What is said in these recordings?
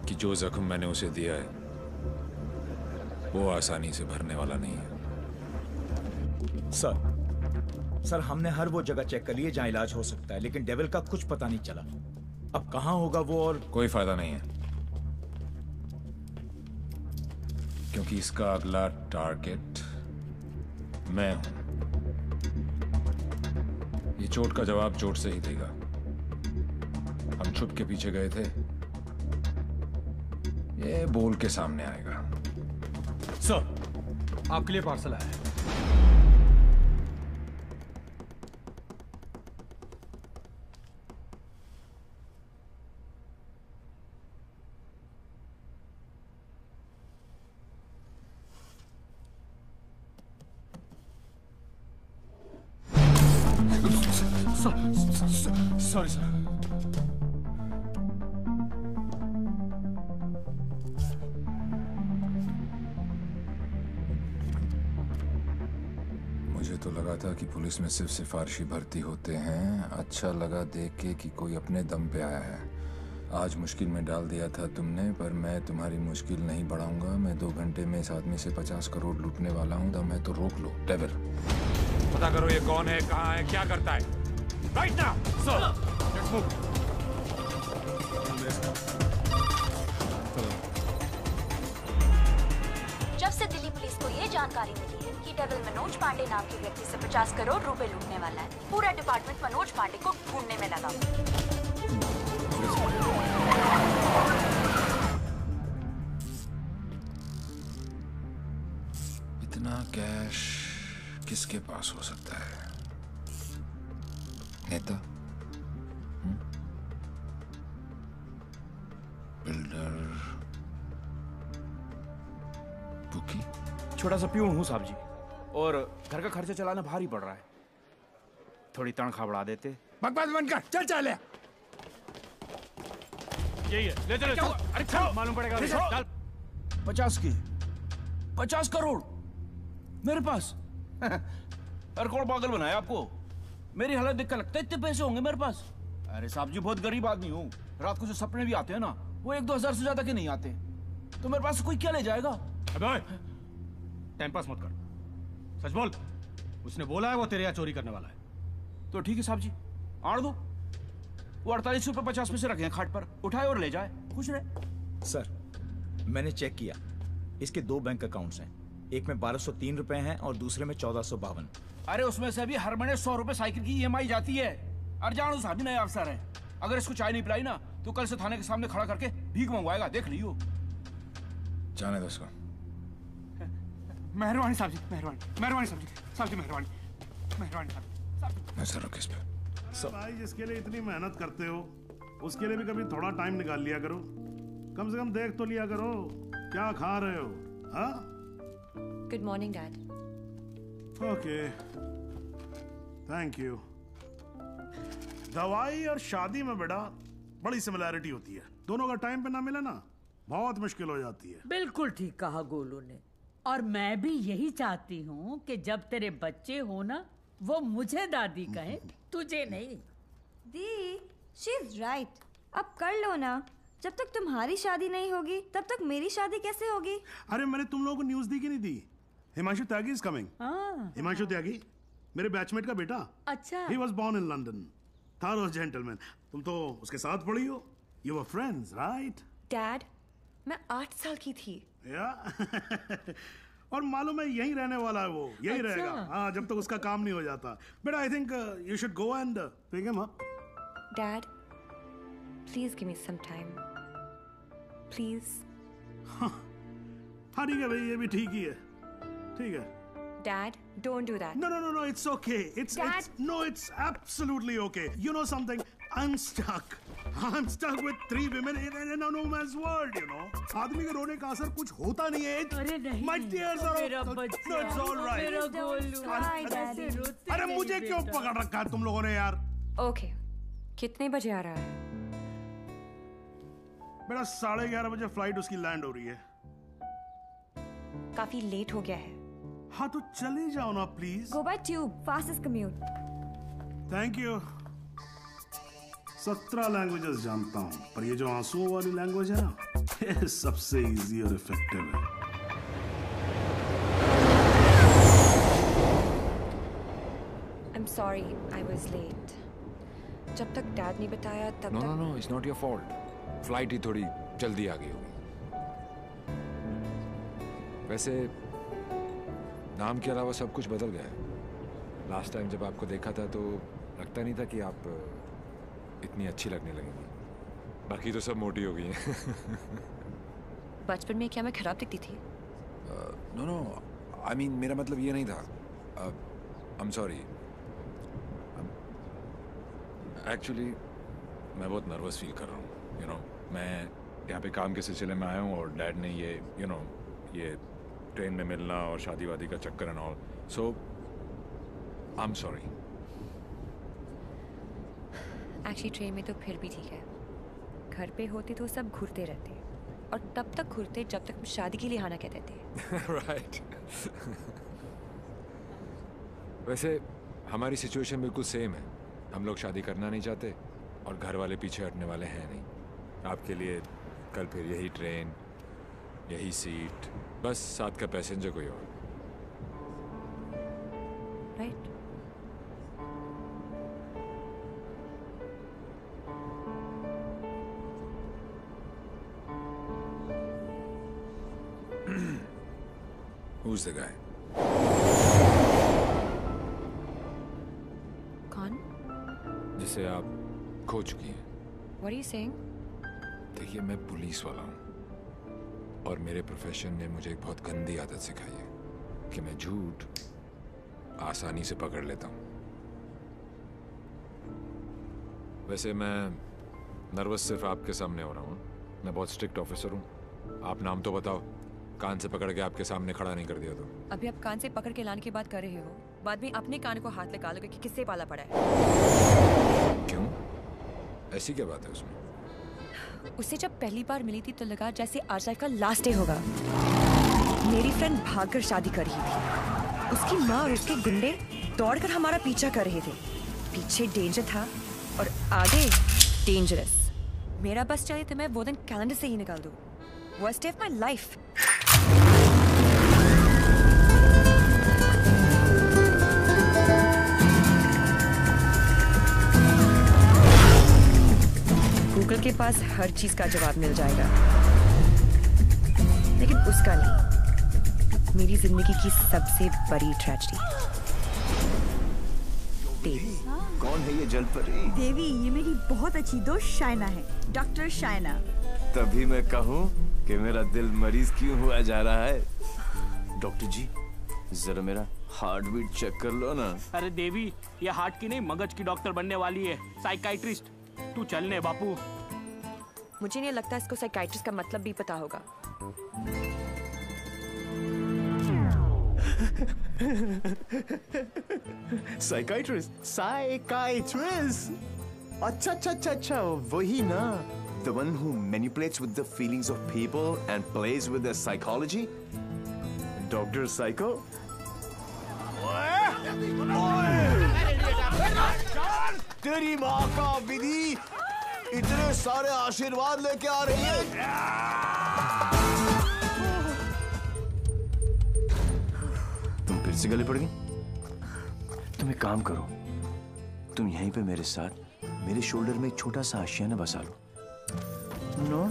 कि जो जख्म मैंने उसे दिया है वो आसानी से भरने वाला नहीं है। सर हमने हर वो जगह चेक कर ली है जहां इलाज हो सकता है, लेकिन डेविल का कुछ पता नहीं चला। अब कहां होगा वो, और कोई फायदा नहीं है, क्योंकि इसका अगला टारगेट मैं हूं। ये चोट का जवाब चोट से ही देगा। हम छुप के पीछे गए थे, ये बोल के सामने आएगा। सर, आपके लिए पार्सल आया है। Sorry sir. मुझे तो लगा था कि पुलिस में सिर्फ सिफारिशी भर्ती होते हैं। अच्छा लगा देख के कि कोई अपने दम पे आया है। आज मुश्किल में डाल दिया था तुमने, पर मैं तुम्हारी मुश्किल नहीं बढ़ाऊंगा। मैं 2 घंटे में इस आदमी से 50 करोड़ लूटने वाला हूँ। दम है तो रोक लो। डेविल, पता करो ये कौन है, कहाँ है, क्या करता है। Right now sir, let's move. जब से दिल्ली पुलिस को ये जानकारी मिली है कि डेविल मनोज पांडे नाम के व्यक्ति से 50 करोड़ रुपए लूटने वाला है, पूरा डिपार्टमेंट मनोज पांडे को ढूंढने में लगा। इतना कैश किसके पास हो सकता है? नेता, बिल्डर, बुकी? छोटा सा प्यून हूँ साहब जी, और घर का खर्चा चलाना भारी पड़ रहा है। थोड़ी तनख्वाह बढ़ा देते। बकवास बंद कर, चल चल। यही है, ले चलो। अरे चलो, मालूम पड़ेगा। चल। 50 करोड़ मेरे पास। अरे कौन पागल बनाया आपको? मेरी हालत देख कर लगता है इतने पैसे होंगे मेरे पास? अरे साहब जी, बहुत गरीब आदमी हूँ। रात को जो सपने भी आते हैं ना, वो 1-2 हजार से ज्यादा के नहीं आते। तो मेरे पास कोई क्या ले जाएगा? अबे टाइम पास मत कर, सच बोल। उसने बोला है वो तेरे यहाँ चोरी करने वाला है। तो ठीक है साहब जी, आड़ दो। वो 48 रुपए 50 पैसे रखे हैं खाट पर, उठाए और ले जाए, खुश रहे। सर मैंने चेक किया, इसके 2 बैंक अकाउंट्स हैं। एक में 1203 रुपए हैं और दूसरे में 1452। अरे उसमें से भी हर महीने 100 रुपए साइकिल की EMI जाती है। अरजान साहब नए अफसर है, अगर इसको चाय नहीं पिलाई ना तो कल से थाने के सामने खड़ा करके भीख मंगवाएगा, देख लियो। जाने दो उसको। मेहरबानी साहब जी, मेहरबानी साहब जी, मेहरबानी साहब। नजर रखो इस पे। भाई, जिसके लिए इतनी मेहनत करते हो उसके लिए भी कभी थोड़ा टाइम निकाल लिया करो। कम से कम देख तो लिया करो क्या खा रहे हो। हाँ, good morning dad. Okay, thank you. दवाई और शादी में बेटा बड़ी सिमिलैरिटी होती है। दोनों का टाइम पे ना मिले ना, बहुत मुश्किल हो जाती है। बिल्कुल ठीक कहा गोलू ने, और मैं भी यही चाहती हूँ कि जब तेरे बच्चे हो ना, वो मुझे दादी कहे, तुझे नहीं। दी, शी इज राइट। अब कर लो ना। जब तक तुम्हारी शादी नहीं होगी तब तक मेरी शादी कैसे होगी? अरे मैंने तुम लोगों को न्यूज़ दी कि नहीं दी? हिमांशु त्यागी इज कमिंग। हिमांशु त्यागी मेरे बैचमेट का बेटा। अच्छा। He was born in London. Thorough gentleman. तुम तो उसके साथ पढ़ी हो। You were friends, right? Dad, मैं 8 साल की थी। और मालूम है यहीं रहने वाला है वो, यहीं रहेगा। हाँ, जब तक उसका काम नहीं हो जाता। बेटा, I think you should go and pick him up. Dad, please give me some time. Please. हाँ ठीक है भाई, ये भी ठीक ही है। ठीक है। Dad, don't do that. No, it's okay. It's absolutely okay. You know something? I'm stuck with 3 women in a no man's world, you know. आदमी के रोने का असर कुछ होता नहीं है। अरे नहीं, My tears are मेरा बच्चा, no, it's all right. मेरा गोलू। अरे मुझे क्यों पकड़ रखा है तुम लोगों ने यार? Okay. कितने बजे आ रहा है? बेटा 11:30 बजे फ्लाइट उसकी लैंड हो रही है। काफी लेट हो गया है। हाँ तो चले जाओ ना please. Go by tube, fastest commute. Thank you. 17 languages जानता हूँ, पर ये जो आंसुओं वाली लैंग्वेज है ना, ये सबसे इजी और इफेक्टिव है। I'm sorry, I was late. जब तक डैड ने बताया तब नो तक no no, it's not your fault. Flight ही थोड़ी जल्दी आ गई होगी। वैसे नाम के अलावा सब कुछ बदल गया है। लास्ट टाइम जब आपको देखा था तो लगता नहीं था कि आप इतनी अच्छी लगने लगेंगी। बाकी तो सब मोटी हो गई हैं। बचपन में क्या मैं खराब दिखती थी? नो नो, आई मीन मेरा मतलब ये नहीं था। I am sorry. एक्चुअली मैं बहुत नर्वस फील कर रहा हूँ। यू नो, मैं यहाँ पे काम के सिलसिले में आया हूँ और डैड ने ये ये ट्रेन में मिलना और शादी वादी का चक्कर and all, so I am sorry. Actually train में तो फिर भी ठीक है, घर पे होते तो सब घूरते रहते और तब तक घूरते जब तक शादी के लिए हाँ ना कहते थे। राइट। वैसे हमारी सिचुएशन बिल्कुल सेम है। हम लोग शादी करना नहीं चाहते और घर वाले पीछे हटने वाले हैं नहीं। आपके लिए कल फिर यही ट्रेन, यही सीट, बस साथ का पैसेंजर कोई और। राइट। Who's the guy? कौन? जिसे आप खो चुकी हैं। What are you saying? देखिए, मैं पुलिस वाला हूँ और मेरे प्रोफेशन ने मुझे एक बहुत गंदी आदत सिखाई है कि मैं झूठ आसानी से पकड़ लेता हूँ। वैसे मैं नर्वस सिर्फ आपके सामने हो रहा हूँ। मैं बहुत स्ट्रिक्ट ऑफिसर हूँ। आप नाम तो बताओ, कान से पकड़ के आपके सामने खड़ा नहीं कर दिया तो। अभी आप कान से पकड़ के लाने की बात कर रहे हो, बाद में अपने कान को हाथ लगा लोगे कि किससे पाला पड़ा है। क्यों? ऐसी क्या बात है उसमें? उससे जब पहली बार मिली थी तो लगा जैसे आज लाइफ का लास्ट डे होगा। मेरी फ्रेंड भागकर शादी कर रही थी, उसकी माँ और उसके गुंडे दौड़कर हमारा पीछा कर रहे थे। पीछे डेंजर था और आगे डेंजरस। मेरा बस चले तो मैं वो दिन कैलेंडर से ही निकाल दूं। Worst day of my life. Google के पास हर चीज का जवाब मिल जाएगा, लेकिन उसका नहीं। मेरी जिंदगी की सबसे बड़ी ट्रेजेडी। देवी। कौन है ये जलपरी? देवी, ये मेरी बहुत अच्छी दोस्त शायना है, डॉक्टर शायना। तभी मैं कहूँ कि मेरा दिल मरीज क्यों हुआ जा रहा है। डॉक्टर जी, जरा मेरा हार्ट बीट चेक कर लो ना। अरे देवी, ये हार्ट की नहीं मगज की डॉक्टर बनने वाली है, साइकाइट्रिस्ट। तू चलने बापू। मुझे नहीं लगता इसको साइकाइट्रिस्ट का मतलब भी पता होगा। साइकाइट्रिस्ट? अच्छा अच्छा अच्छा अच्छा, वही ना। The one who manipulates with the feelings of people and plays with their psychology? Dr. Psycho? तेरी माँ का विधि इतने सारे आशीर्वाद लेके आ रही है। तुम फिर से गले पड़ गई? तुम एक काम करो, तुम यहीं पे मेरे साथ मेरे शोल्डर में एक छोटा सा आशियाना बसा लो। नो।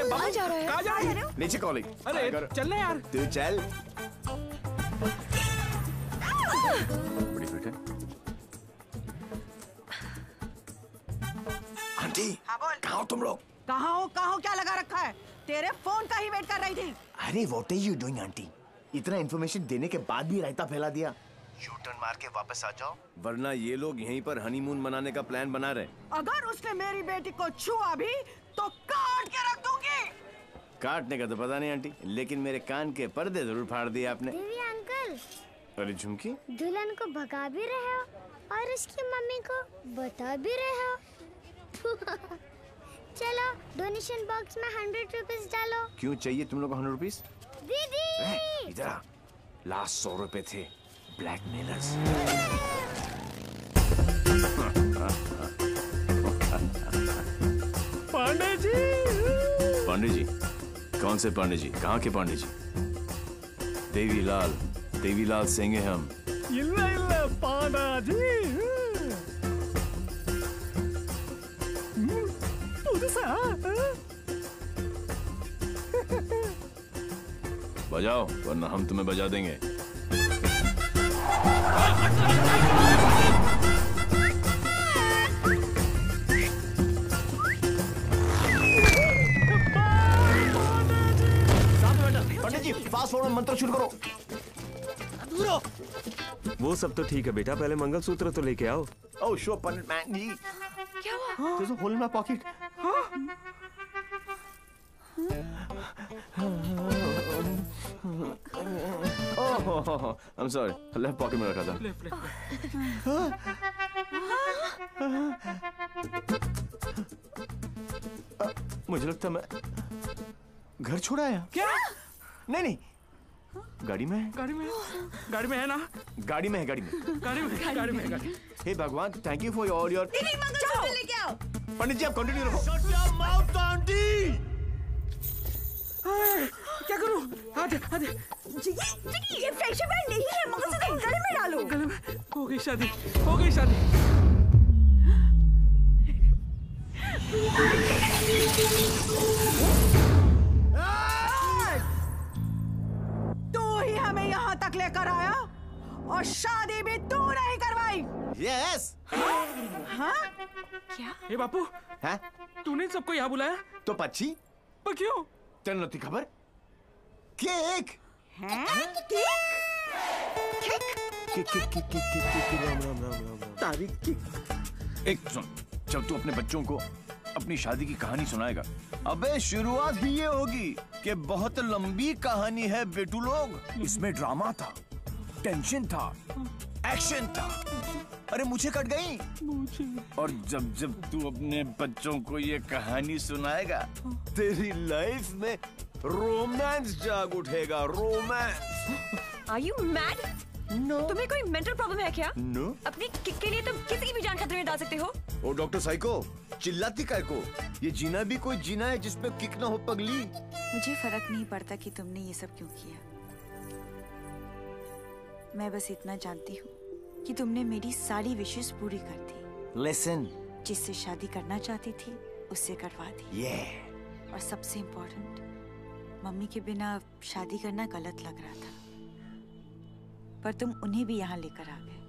कहाँ जा रहा है? कहाँ जा रहे हो? नीचे कॉलिंग। अरे चलने यार। तू चल। बड़ी फिट है। आंटी, कहाँ हो तुम लोग? कहाँ हो क्या लगा रखा है? तेरे फोन का ही वेट कर रही थी। अरे what are you doing aunty? इतना इन्फॉर्मेशन देने के बाद भी रायता फैला दिया। यू टर्न मार के वापस आ जाओ, वरना ये लोग यहीं पर हनीमून मनाने का प्लान बना रहे। अगर उसने मेरी बेटी को छुआ भी तो काट के रख दूंगी। काटने का तो पता नहीं आंटी, लेकिन मेरे कान के पर्दे जरूर फाड़ दिए आपने। देवी अंकल, अरे झुमकी, दुल्हन को भगा भी रहे हो और उसकी मम्मी को बता भी रहे हो। चलो डोनेशन बॉक्स में 100 रुपीस डालो। क्यों चाहिए तुम लोग को 100 रुपीस? दीदी इधर आ, लास्ट 100 रुपए थे ब्लैकमेलर्स। पांडे जी? कौन से पांडे जी? कहाँ के पांडे जी? देवीलाल सिंह हैं हम। इल्ला पांडा जी। बजाओ वरना हम तुम्हें बजा देंगे। पंडित जी फास्ट फॉरवर्ड मंत्र शुरू करो। वो सब तो ठीक है बेटा, पहले मंगलसूत्र तो लेके आओ। ओह शो पंडित मैन जी। क्या हुआ? There's a hole in my pocket. Oh, I'm sorry. Left pocket में रखा था। मुझे लगता मैं घर छोड़ा आया। क्या? नहीं गाड़ी में है ना? गाड़ी में है। हे भगवान, thank you for all your. Mangalsutra लेके आओ। पंडित जी आप कंटिन्यू रखो। Shut your mouth aunty. क्या करूं? आधे ये फैशन बैंड नहीं है, मंगलसूत्र गले में डालो। गले में हो गई शादी। तू ही हमें यहाँ तक लेकर आया और शादी भी तू नहीं करवाई। यस। हाँ? क्या? ए बापू, हैं? तूने सबको यहाँ बुलाया? तो पच्ची? पर क्यों? तेरे नती खबर? केक। हैं? तारीख एक सुन, जब तू अपने बच्चों को अपनी शादी की कहानी सुनाएगा, अबे शुरुआत ही ये होगी कि बहुत लंबी कहानी है बेटू लोग। इसमें ड्रामा था, टेंशन था, एक्शन था। अरे मुझे कट गई। और जब तू अपने बच्चों को ये कहानी सुनाएगा, तेरी लाइफ में रोमांस जाग उठेगा। Romance. Are you mad? No. तुम्हें कोई मेंटल प्रॉब्लम है क्या? No. अपनी किक के लिए तुम किसी की भी जान खतरे में डाल सकते हो। ओ डॉक्टर साइको, चिल्लाती काय को? ये जीना भी कोई जीना है जिसमें किक ना हो पगली। मुझे फर्क नहीं पड़ता कि तुमने ये सब क्यों किया। मैं बस इतना जानती हूँ कि तुमने मेरी सारी विशेष पूरी कर दी। Listen. जिससे शादी करना चाहती थी उससे करवा दी। Yeah. और सबसे इम्पोर्टेंट, मम्मी के बिना शादी करना गलत लग रहा था, पर तुम उन्हें भी यहाँ लेकर आ गए।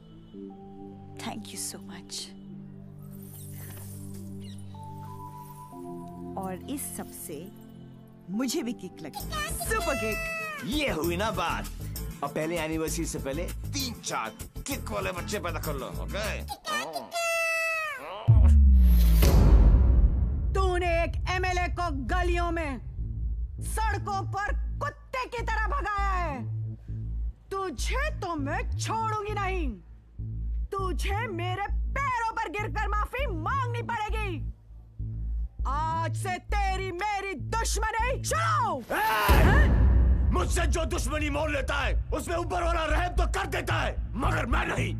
Thank you so much. और इस सब से मुझे भी किक लगी। Super kick. ये हुई ना बात। अब पहले एनिवर्सरी से पहले 3-4 किक वाले बच्चे पैदा कर लो, ओके? तूने एक एमएलए को गलियों में, सड़कों पर कुत्ते की तरह भगाया है। तुझे तो मैं छोड़ूंगी नहीं। तुझे मेरे पैरों पर गिरकर माफी मांगनी पड़ेगी। आज से तेरी मेरी दुश्मनी शुरू। मुझसे जो दुश्मनी मोल लेता है उसमें ऊपर वाला रहम तो कर देता है, मगर मैं नहीं।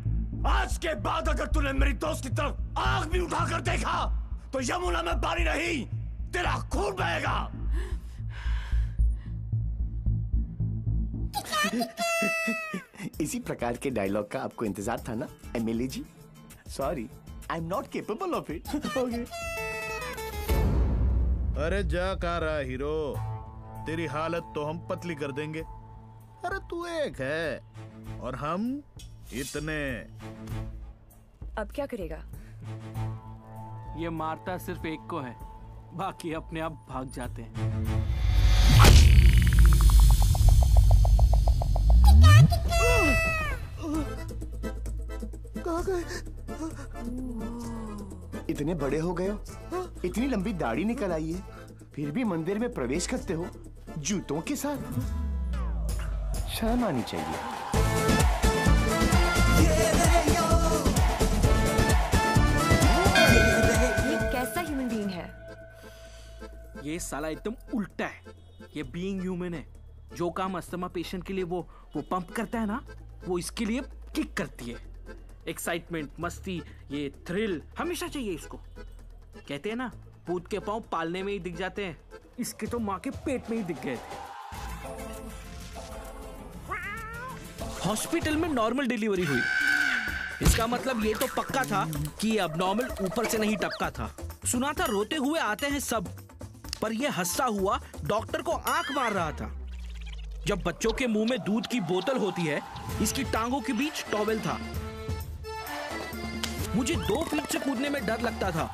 आज के बाद अगर तूने मेरी दोस्त की तरफ आग भी उठाकर देखा तो यमुना में पानी नहीं, तेरा खून बहेगा। इसी प्रकार के डायलॉग का आपको इंतजार था ना MLA ji? Sorry, I am not capable of it. Okay. अरे जा कहाँ रहा हीरो, तेरी हालत तो हम पतली कर देंगे। अरे तू एक है और हम इतने। अब क्या करेगा? ये मारता सिर्फ एक को है, बाकी अपने आप भाग जाते हैं। कहाँ गए? इतने बड़े हो गए हो, इतनी लंबी दाढ़ी निकल आई है, फिर भी मंदिर में प्रवेश करते हो जूतों के साथ। शर्म आनी चाहिए। ये कैसा ह्यूमन बीइंग है? ये साला एकदम उल्टा है। ये बीइंग ह्यूमन है। जो काम अस्थमा पेशेंट के लिए वो पंप करता है ना, वो इसके लिए किक करती है। एक्साइटमेंट, मस्ती, ये थ्रिल हमेशा चाहिए इसको। कहते हैं ना, भूत के पांव पालने में ही दिख जाते हैं। इसके तो माँ के पेट में ही दिख गए थे। हॉस्पिटल में नॉर्मल डिलीवरी हुई। इसका मतलब ये तो पक्का था कि ये अबनॉर्मल ऊपर से नहीं टपका था। सुना था रोते हुए आते हैं सब, पर ये हंसता हुआ डॉक्टर को आंख मार रहा था। जब बच्चों के मुंह में दूध की बोतल होती है, इसकी टांगों के बीच टॉवेल था। मुझे 2 फीट से कूदने में डर लगता था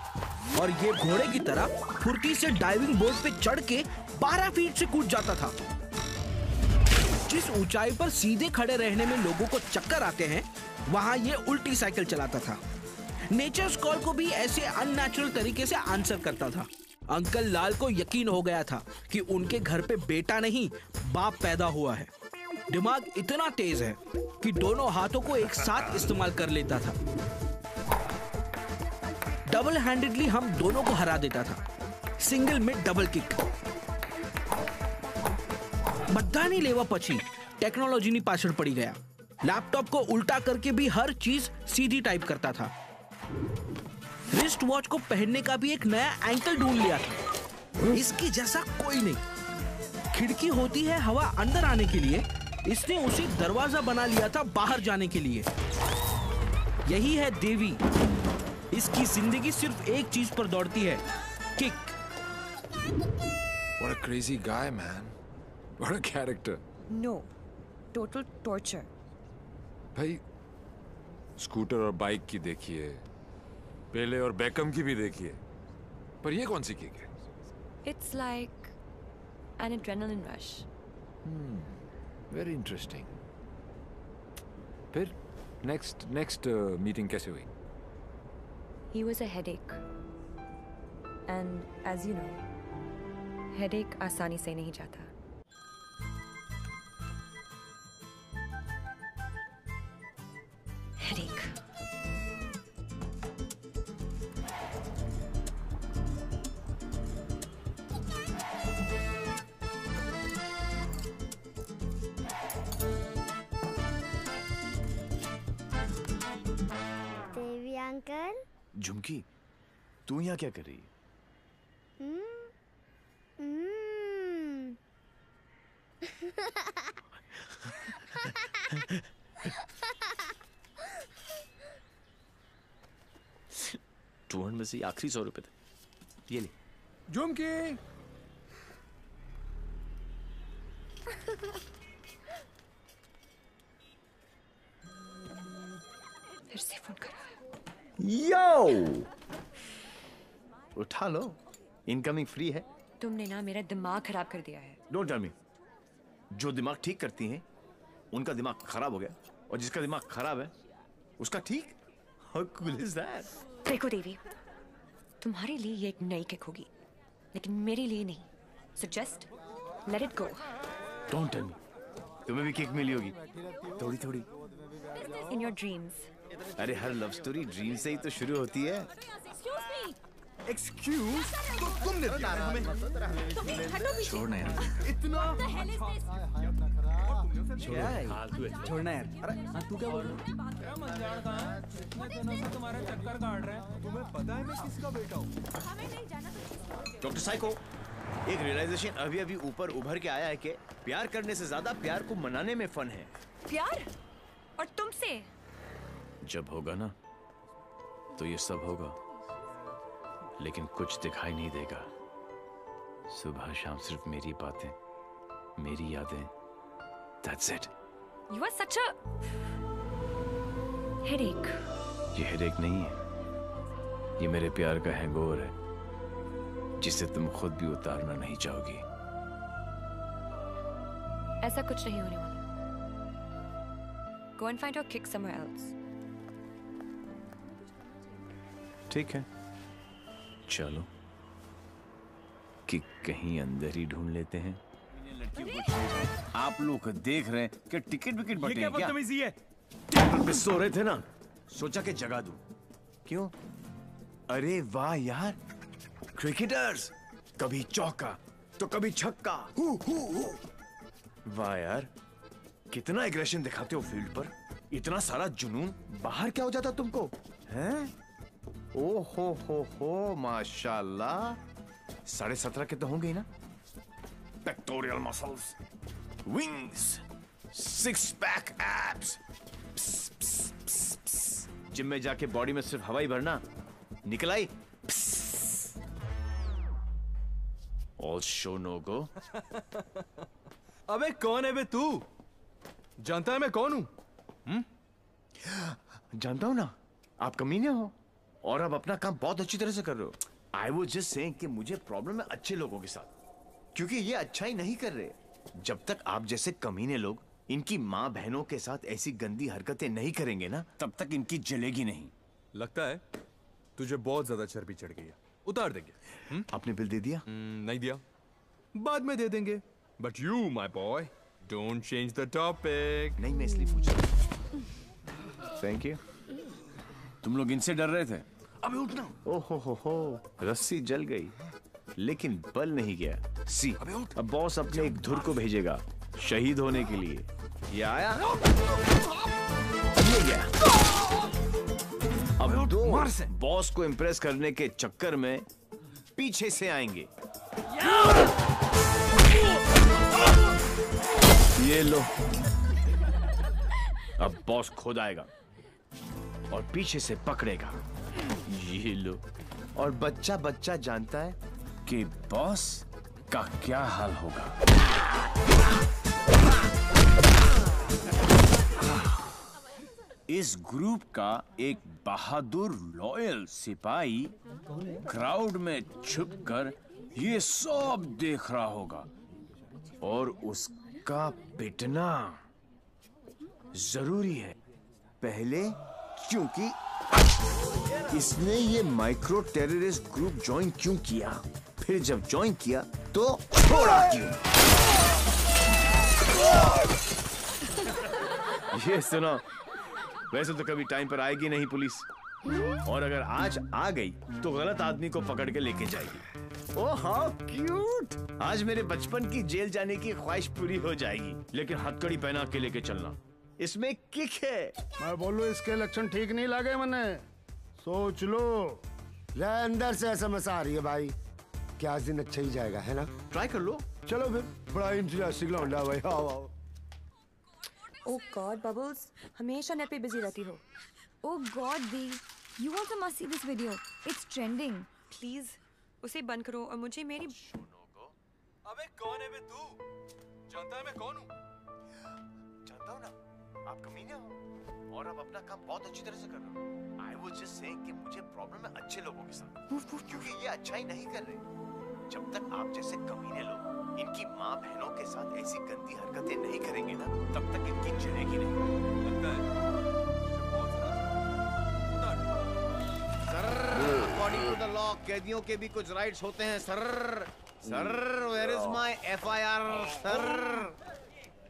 और ये घोड़े की तरह फुर्ती से डाइविंग बोर्ड पे चढ़ के 12 फीट से कूद जाता था। जिस ऊंचाई पर सीधे खड़े रहने में लोगों को चक्कर आते हैं, वहां ये उल्टी साइकिल चलाता था। नेचर्स कॉल को भी ऐसे अननेचुरल तरीके से आंसर करता था। अंकल लाल को यकीन हो गया था कि उनके घर पे बेटा नहीं बाप पैदा हुआ है। दिमाग इतना तेज है कि दोनों हाथों को एक साथ इस्तेमाल कर लेता था। डबल हैंडेडली हम दोनों को हरा देता था, सिंगल में डबल किक। બધાની લેવા પછી टेक्नोलॉजी ની પાછળ પડી गया। लैपटॉप को उल्टा करके भी हर चीज सीधी टाइप करता था। रिस्ट वॉच को पहनने का भी एक नया एंकल ढूंढ लिया था, इसके जैसा कोई नहीं। खिड़की होती है हवा अंदर आने के लिए, इसने उसे दरवाजा बना लिया था बाहर जाने के लिए। यही है देवी। इसकी जिंदगी सिर्फ एक चीज पर दौड़ती है, kick. What a crazy guy, man. What a character. No, total torture. भाई स्कूटर और बाइक की देखिए, पेले और बेकम की भी देखिए, पर ये कौन सी किक है? It's like an adrenaline rush. Very interesting. फिर next मीटिंग कैसे हुई? He was a headache. And as you know, headache आसानी से नहीं जाता। Headache. देवी अंकल। झुमकी, तू यहाँ क्या कर रही है? टूर में से आखिरी 100 रुपए थे, ये ले। झुमकी। फिर से फोन करा। यो, उठा लो, इनकमिंग फ्री है। तुमने ना मेरा दिमाग खराब कर दिया है। Don't tell me. जो दिमाग ठीक करती हैं, उनका दिमाग खराब हो गया, और जिसका दिमाग खराब है उसका ठीक। How cool is that? देखो देवी, तुम्हारे लिए ये एक नई किक होगी, लेकिन मेरे लिए नहीं। So just let it go. Don't tell me. तुम्हें भी किक मिली होगी, थोड़ी थोड़ी। In your dreams. अरे हर लव स्टोरी ड्रीम से ही तो शुरू होती है। एक्सक्यूज, तो तुमने दिया है हमें। छोड़ना यार। इतना छोड़ना यार। अरे हाँ, तू क्या बोल रहा है? तुम्हारे चक्कर काट रहे हैं। तुम्हें पता है मैं किसका बेटा हूँ? डॉक्टर साइको, एक रियलाइजेशन अभी अभी ऊपर उभर के आया है कि प्यार करने से ज्यादा प्यार को मनाने में फन है। प्यार? और तुमसे? जब होगा ना, तो ये सब होगा, लेकिन कुछ दिखाई नहीं देगा। सुबह शाम सिर्फ मेरी बातें, मेरी यादें। That's it. You are such a headache. ये हेडेक नहीं है, ये मेरे प्यार का हैंगओवर है, जिसे तुम खुद भी उतारना नहीं चाहोगी। ऐसा कुछ नहीं होने वाला। Go and find your kick somewhere else. ठीक है, चलो कि कहीं अंदर ही ढूंढ लेते हैं। आप लोग देख रहे हैं कि टिकट विकेट बटे हैं क्या? बदतमीजी है। टेबल पे सो रहे थे ना, सोचा कि जगा दूं। क्यों? अरे वाह यार, क्रिकेटर्स, कभी चौका तो कभी छक्का। वाह यार, कितना एग्रेशन दिखाते हो फील्ड पर। इतना सारा जुनून, बाहर क्या हो जाता तुमको? हैं? ओ हो, माशाल्लाह। 17.5 के तो होंगे ही ना? Pectoral muscles, wings, six pack abs. Gym में जाके बॉडी में सिर्फ हवा ही भरना, निकल आई। ऑल शो नो गो। अबे कौन है बे तू? जानता है मैं कौन हूं? जानता हूं ना, आप कमीने हो और आप अपना काम बहुत अच्छी तरह से कर रहे हो। आई वॉज जस्ट सेइंग कि मुझे प्रॉब्लम है अच्छे लोगों के साथ, क्योंकि ये अच्छा ही नहीं कर रहे। जब तक आप जैसे कमीने लोग इनकी माँ बहनों के साथ ऐसी गंदी हरकतें नहीं करेंगे ना, तब तक इनकी जलेगी नहीं। लगता है तुझे बहुत ज्यादा चर्बी चढ़ गई है, उतार देंगे। आपने बिल दे दिया? नहीं दिया, बाद में दे देंगे। But you my boy don't change the topic. नहीं, मैं इसलिए पूछ रहा हूं। Thank you. तुम लोग इनसे डर रहे थे? अबे उठना। ओहो हो, रस्सी जल गई लेकिन बल नहीं गया। सी, अब बॉस अपने एक धुर को भेजेगा शहीद होने के लिए। ये आया, ये गया। अब दो बॉस को इम्प्रेस करने के चक्कर में पीछे से आएंगे। ये लो। अब बॉस खुद आएगा और पीछे से पकड़ेगा। ये लो। और बच्चा बच्चा जानता है कि बॉस का क्या हाल होगा। इस ग्रुप का एक बहादुर लॉयल सिपाही क्राउड में छुपकर ये सब देख रहा होगा और उसका पिटना जरूरी है। पहले क्योंकि इसने ये माइक्रो टेररिस्ट ग्रुप ज्वाइन क्यों किया, फिर जब ज्वाइन किया तो छोड़ा क्यों। ये सुनो, वैसे तो कभी टाइम पर आएगी नहीं पुलिस, और अगर आज आ गई तो गलत आदमी को पकड़ के लेके जाएगी। Oh how cute. आज मेरे बचपन की जेल जाने की ख्वाहिश पूरी हो जाएगी, लेकिन हथकड़ी पहना के लेके चलना। इसमें किक है। मैं बोलूं इसके लक्षण ठीक नहीं लगे मने। सोच लो। ले अंदर से एसएमएस आ रही है भाई। क्या आज दिन अच्छा ही जाएगा, है ना? ट्राई कर लो। चलो फिर, बड़ा इंटरेस्टिंग लौंडा भाई। आओ आओ। ओह गॉड बबल्स, हमेशा नेट पे बिजी रहती हो। Oh God, Dee, you also must see this video. It's trending. Please उसे बंद करो और मुझे मेरी। अबे कौन है बे तू? जानता है मैं कौन हूँ? जानता हूँ ना, आप कमीने हो और आप अपना काम बहुत अच्छी तरह से कर रहे हो। आई वॉज जस्ट सेइंग कि मुझे प्रॉब्लम है अच्छे लोगों के साथ, क्योंकि ये अच्छा ही नहीं कर रहे। जब तक आप जैसे कमीने लोग इनकी माँ बहनों के साथ ऐसी गंदी हरकतें नहीं करेंगे ना, तब तक इनकी जलेगी नहीं। लगता है अकॉर्डिंग टू द लॉ कैदियों के भी कुछ राइट्स होते हैं sir. Sir where is my FIR sir.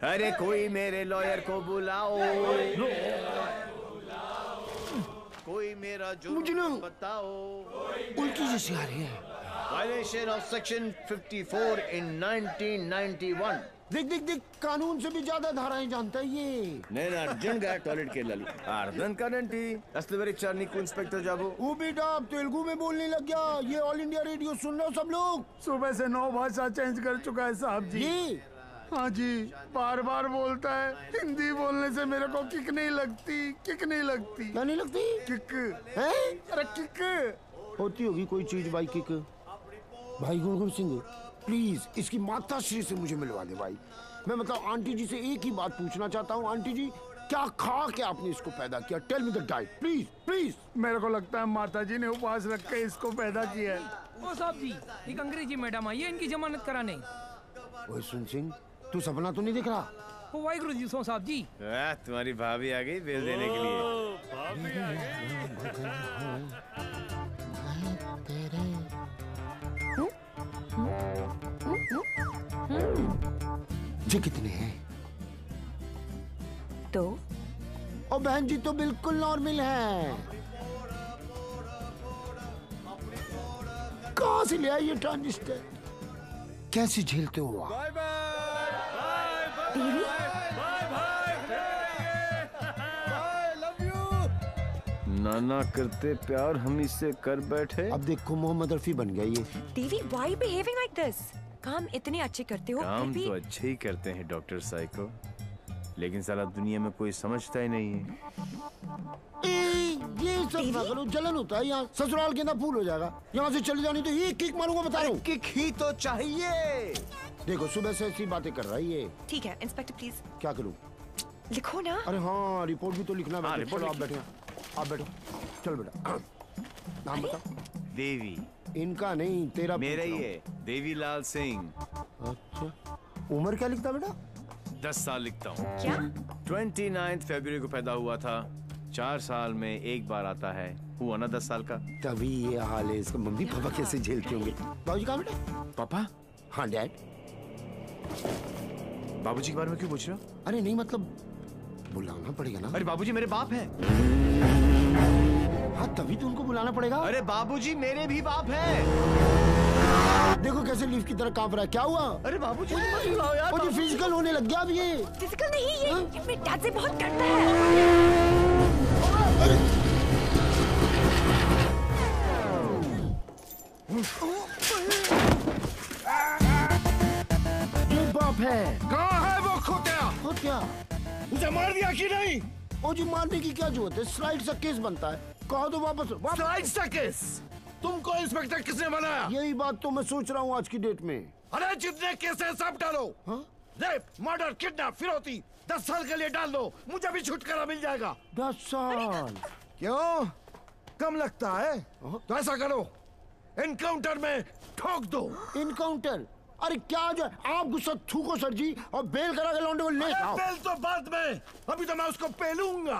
अरे कोई मेरे लॉयर को बुलाओ। कोई मेरा जुर्म बताओ। उल्टी जैसी आ रही है। Violation of section 54 in 1991। देख देख देख, कानून से भी ज्यादा धाराएं जानता है ये। నేను అర్జున్గా టాయిలెట్కి వెళ్ళాలి అర్థం కాదండి అసలు వెరీ నీకు ఇన్స్పెక్టర్ జాబు वो बेटा अब तेलुगु में बोलने लग गया। ये ऑल इंडिया रेडियो सुन रहे हो सब लोग? सुबह से 9 भाषा चेंज कर चुका है साहब जी। हाँ जी, बार बार बोलता है। हिंदी बोलने से मेरे को किक नहीं लगती, किक नहीं लगती। क्या नहीं लगती? किक है? अरे किक होती होगी कोई चीज भाई। किक भाई गुरु सिंह प्लीज इसकी माता श्री से मुझे मिलवा दे भाई। मैं मतलब आंटी जी से एक ही बात पूछना चाहता हूँ। आंटी जी, क्या खा के आपने इसको पैदा किया? Tell me the diet please please. मेरे को लगता है माता जी ने उपवास रख के इसको पैदा किया है। ओ साहब जी, एक अंग्रेजी मैडम आई है इनकी जमानत कराने। ओए सुन सिंह, तू सपना तो नहीं दिख रहा? ओ वाहिगुरु जी सो साहब जी। तुम्हारी भाभी आ गई बिल देने के लिए। जी कितने हैं? 2। और बहन जी तो बिल्कुल नॉर्मल है। कहाँ से ले आई ये ट्रांजिस्टर? कैसे झेलते हो आप? नाना करते प्यार हम इससे कर बैठे। अब देखो मोहम्मद रफी बन गया ये। देवी, why are you behaving like this? काम इतने अच्छे करते हो काम फिर भी तो अच्छे ही करते हैं डॉक्टर साइको, लेकिन साला दुनिया में कोई समझता ही नहीं है। ये सब ना करो, जलन होता है यहाँ। ससुराल के अंदर फूल हो जाएगा। यहाँ से चली जानी तो ये किक मारूंगा, बता रहा हूँ। किक ही तो चाहिए। देखो सुबह से ऐसी बातें कर रहा है ये। ठीक है इंस्पेक्टर प्लीज। क्या करूँ? लिखो ना। अरे हाँ, रिपोर्ट भी तो लिखना है। रिपोर्ट आप बैठे, आप बैठो। चल बेटा, नाम बता। देवी। इनका नहीं, तेरा। मेरा ही है, देवीलाल सिंह। अच्छा, उम्र क्या लिखता बेटा? 10 साल लिखता हूँ। क्या? 29 फरवरी को पैदा हुआ था। 4 साल में एक बार आता है। हुआ ना 10 साल का। तभी ये हाल है इसका। मम्मी पापा कैसे झेलते होंगे? बाबूजी कहाँ बेटा? पापा? हाँ डैड। बाबूजी के बारे में क्यों पूछ रहे हो? अरे नहीं मतलब बुलाना पड़ेगा ना। अरे बाबूजी मेरे बाप हैं। हाँ तभी तो उनको बुलाना पड़ेगा। अरे बाबूजी मेरे भी बाप हैं। देखो कैसे लीफ की तरह कांप रहा है। क्या हुआ? अरे बाबूजी मत बुलाओ यार। मुझे फिजिकल होने लग गया अब ये। फिजिकल नहीं, ये मेरे डैड से बहुत डरता है। ये बाप है। कहाँ है वो खोतिया? खोतिया उसे मार दिया कि नहीं? ओ जी मारने की क्या जरूरत है? स्लाइड सा केस बनता है। कहो तो वापस। स्लाइड सा केस? तुमको इंस्पेक्टर किसने बनाया? यही बात तो मैं सोच रहा हूँ आज की डेट में। अरे जितने केस है सब डालो। रेप, मर्डर, किडनैप, फिरौती 10 साल के लिए डाल दो। मुझे भी छुटकारा मिल जाएगा। 10 साल? क्यों कम लगता है? तो ऐसा करो, एनकाउंटर में ठोक दो। एनकाउंटर? अरे क्या जो आप गुस्सा थूको सर जी और बेल करा के लौंडे को ले आओ। बेल तो बाद में, अभी तो मैं उसको पेलूंगा।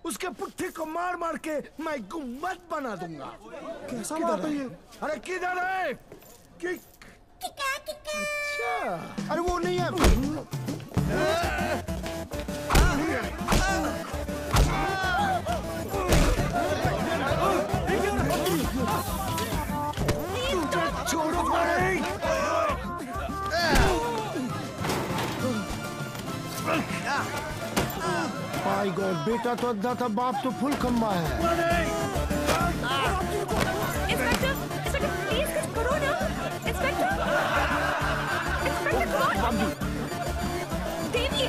उसके पुट्ठे को मार मार के मैं गुम्बद बना दूंगा। कैसा बात है ये? अरे किधर है? अच्छा, अरे वो नहीं है। छोड़ो माय गॉड, बेटा तो अद्धा था, बाप तो फुल खम्बा है। इंस्पेक्टर, प्लीज कुछ करो ना। इंस्पेक्टर, कौन? देवी।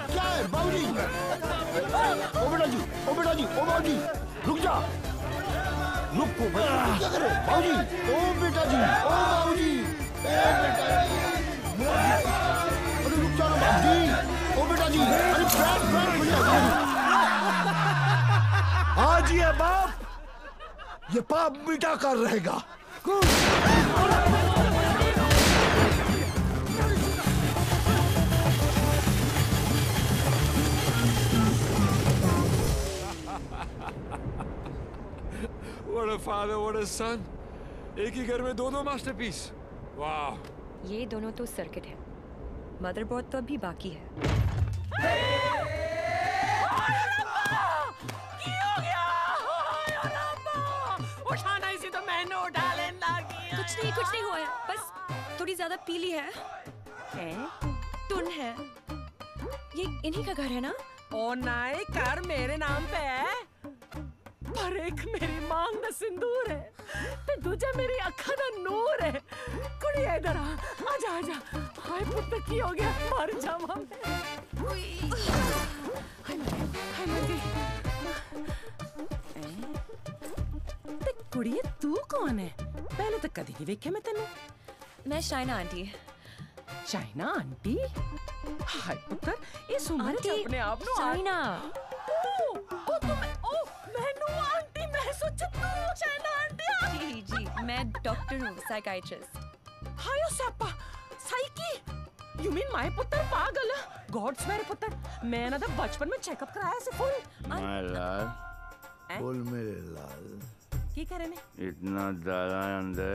क्या है बाबूजी? ओ बेटा जी, ओ बेटा जी, ओ बाबूजी, रुक जा। रुको, क्या करे बाबूजी? ओ बेटा जी, ओ बाबूजी, बेटा जी। अरे रुक जाओ ना बाबूजी। ओ बेटा जी, अरे बैठ बढ़िया। आज ये बाप ये पाप मिटा कर रहेगा। What a father, what a son. एक ही घर में दो मास्टरपीस। वाह। ये दोनों तो सर्किट है, मदरबोर्ड तो अभी बाकी है। उठाना इसी तो मैंने उठा लेना। कुछ नहीं हुआ है, बस थोड़ी ज्यादा पीली है। टुन है। ये इन्हीं का घर है ना? ओ नहीं, घर मेरे नाम पे है, पर एक मेरी मांग दा सिंदूर है, ते दूजा मेरी अखा दा नूर है। कुड़िया इधर आ, आजा आजा। हाय पुत्र की हो गया, मर जावा मैं। हाय मेरी। ते कुड़िया तू कौन है? पहले तो कदी नहीं वेखे मैं तेनू। मैं शाइना आंटी। शाइना आंटी? हाय पुत्र, इस उम्र च अपने आप नु शाइना। मैं सोचा तू शाइना आंटी। जी, मैं डॉक्टर हूँ, साइकाइट्रिस्ट। हायो सप्पा, साइकी? You mean माय पुत्र पागल? गॉड्स मेरे पुत्र, मैं ना तो बचपन में चेकअप कराया से फुल। माय लाल। बोल मेरे लाल। की करे ने? इतना दारा है अंदर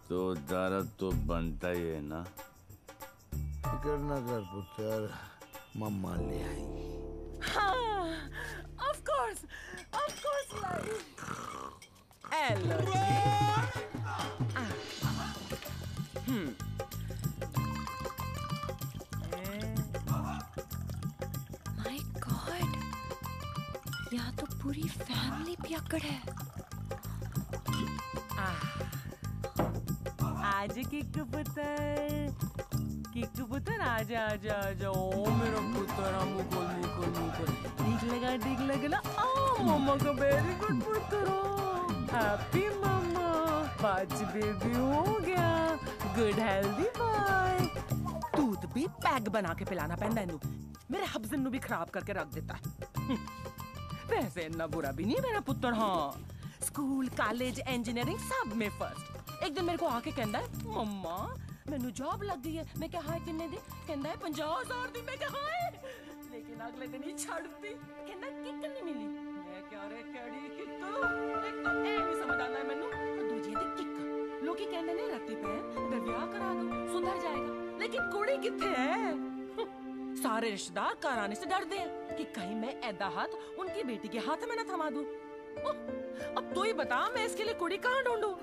तो दारा तो बनता ही है ना। फिकर ना कर पुत्र, मम्मा ले आई। हाँ, of course, hello ji. My God, यहाँ तो पूरी फैमिली पियक्कड़ है। आज किक्कू पुत्र आजा आजा आजा। ओ मेरा पुत्र, मुकुल ठीक लगा ना। मम्मा का वेरी गुड पुत्र। हैप्पी मम्मा, बाज बेबी हो गया। Good healthy boy. दूध भी पैक बना के पिलाना पैंदा है। मेरे हब्जन नु भी खराब करके रख देता है। वैसे इतना बुरा भी नहीं मेरा पुत्र। हाँ, स्कूल कॉलेज इंजीनियरिंग सब में फर्स्ट। एक दिन मेरे को आके कहता है, मम्मा मैनू जॉब लग गई है। मैं क्या हाय किन्ने दी? कहता है 50,000 दी। मैं क्या हाय, लेकिन अगले दिन ही छड़ती। कहता किक नहीं मिली। मैं क्या रे केड़ी किक? एक तो ए नहीं समझ आता है मैनू, और दूजी दी किक। लोग कहते ने रत्ती पे ब्याह करा दो, सुधर जाएगा। लेकिन कुड़ी किथे है? सारे रिश्तेदार कराने से डरते हैं कि कहीं मैं ऐदा हाथ उनकी बेटी के हाथ में न थमा दूं। अब तू ही बता, मैं इसके लिए कुड़ी कहाँ ढूंढूं?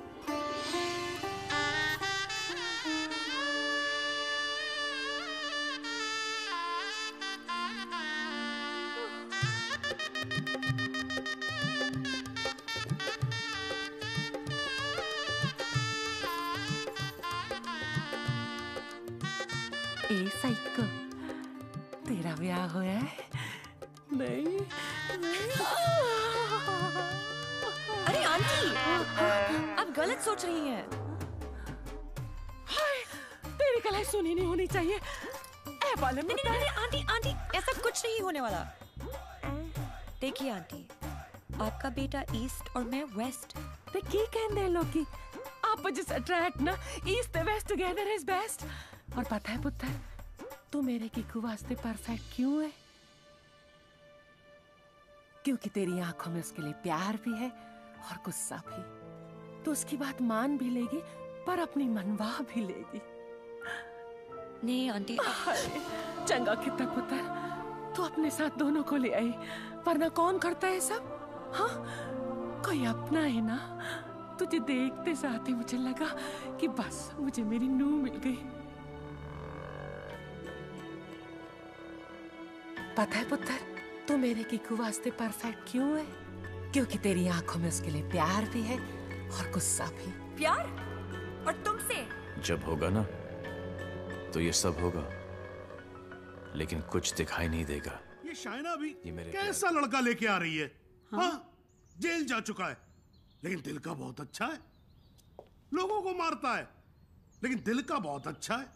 ए साइको, तेरा ब्याह हुआ है? नहीं। अरे आंटी, आप गलत सोच रही हैं। हाय, तेरी कलाई सुनी नहीं होनी चाहिए। ए बाले में नहीं, आंटी ऐसा कुछ नहीं होने वाला। देखिए आंटी, आपका बेटा ईस्ट और मैं वेस्ट। ते की कहंदे लोग आप जिस अट्रैक्ट ना east west together is best. और पता है पुत्र, तू मेरे किकू वास्ते परफेक्ट क्यों है? क्योंकि तेरी आंखों में उसके लिए प्यार भी है और गुस्सा भी। तो उसकी बात मान भी लेगी, पर अपनी मनवा भी लेगी। नहीं आंटी। चंगा कितना पुत्र, तू अपने साथ दोनों को ले आई, वरना कौन करता है सब? हाँ, कोई अपना है ना। तुझे देखते साथ ही मुझे लगा कि बस मुझे मेरी नूह मिल गई। पता है पुत्र, तू मेरे किकू वास्ते परफेक्ट क्यों है? क्योंकि तेरी आंखों में उसके लिए प्यार भी है और गुस्सा भी। प्यार? और तुमसे? जब होगा ना तो ये सब होगा, लेकिन कुछ दिखाई नहीं देगा। ये शाइना भी कैसा लड़का लेके आ रही है? हाँ, जेल जा चुका है, लेकिन दिल का बहुत अच्छा है। लोगों को मारता है, लेकिन दिल का बहुत अच्छा है।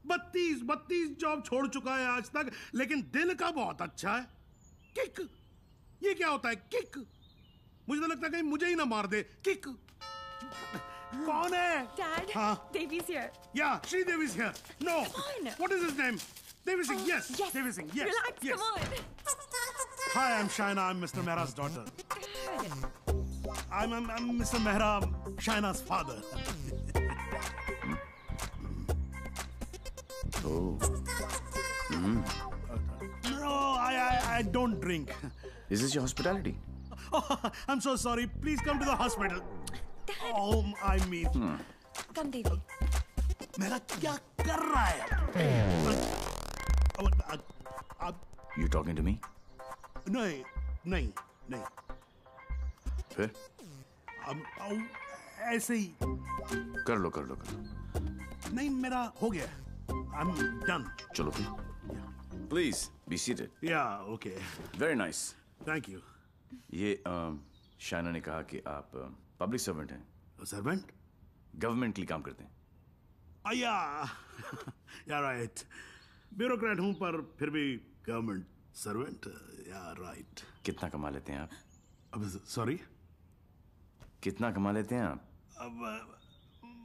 32 जॉब छोड़ चुका है आज तक, लेकिन दिल का बहुत अच्छा है। किक, ये क्या होता है किक? मुझे तो लगता है कहीं मुझे ही ना मार दे। किक कौन है? Dad, हाँ? Devi's here. Yeah, Sridevi's here. No. Come on. What is his name? Devi Singh. Yes. Devi Singh. Yes. Relax. Yes. Come on. Hi, I'm Shaina. I'm Mr. Mehra's daughter. I'm Mr. Mehra, Shaina's father. Oh. No, I don't drink. Is this your hospitality? Oh, I'm so sorry. Please come to the hospital. Oh, I mean. Come, Devi. मेरा क्या कर रहा है? You talking to me? नहीं. फिर? ऐसे ही. कर लो. नहीं, मेरा हो गया. I'm done. चलो फिर. Please be seated. Yeah, okay. Very nice. Thank you. ये शाइना ने कहा कि आप पब्लिक सर्वेंट हैं. सर्वेंट? गवर्नमेंट के लिए काम करते हैं. Yeah, right. ब्यूरोक्रेट हूं, पर फिर भी गवर्नमेंट सर्वेंट. Yeah, right. कितना कमा लेते हैं आप? अब सॉरी? कितना कमा लेते हैं आप? अब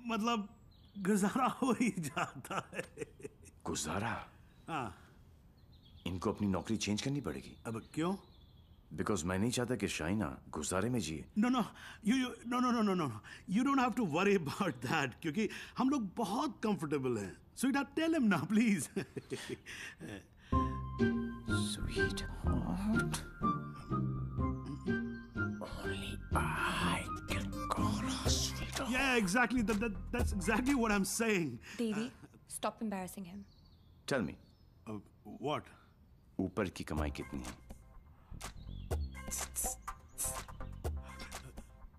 मतलब गुजारा हो ही जाता है. गुजारा? हाँ. इनको अपनी नौकरी चेंज करनी पड़ेगी. अब क्यों? बिकॉज मैं नहीं चाहता कि शाइना गुजारे में जिए. No. You don't have to worry about that, क्योंकि हम लोग बहुत कंफर्टेबल हैं. Sweetheart, tell him now, please. Sweetheart. Only I can call her sweetheart. Yeah, exactly. That's exactly what I'm saying. Devi, stop embarrassing him. Tell me. What? ऊपर की कमाई कितनी है?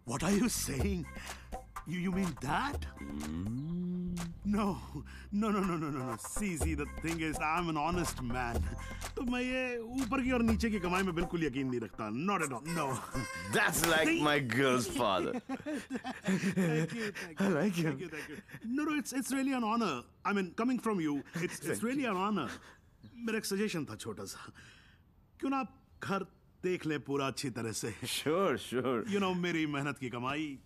What are you saying? You mean that? No. See, the thing is, I'm an honest man. तो मैं ये ऊपर की और नीचे की कमाई में बिल्कुल यकीन नहीं रखता. Not at all. No. That's like my girl's father. Thank you. I like him. Thank you. No, it's really an honor. I mean, coming from you, it's really an honor. मेरा एक सजेशन था छोटा सा. क्यों ना आप घर देख ले पूरा अच्छी तरह से. Sure. You know, मेरी मेहनत की कमाई.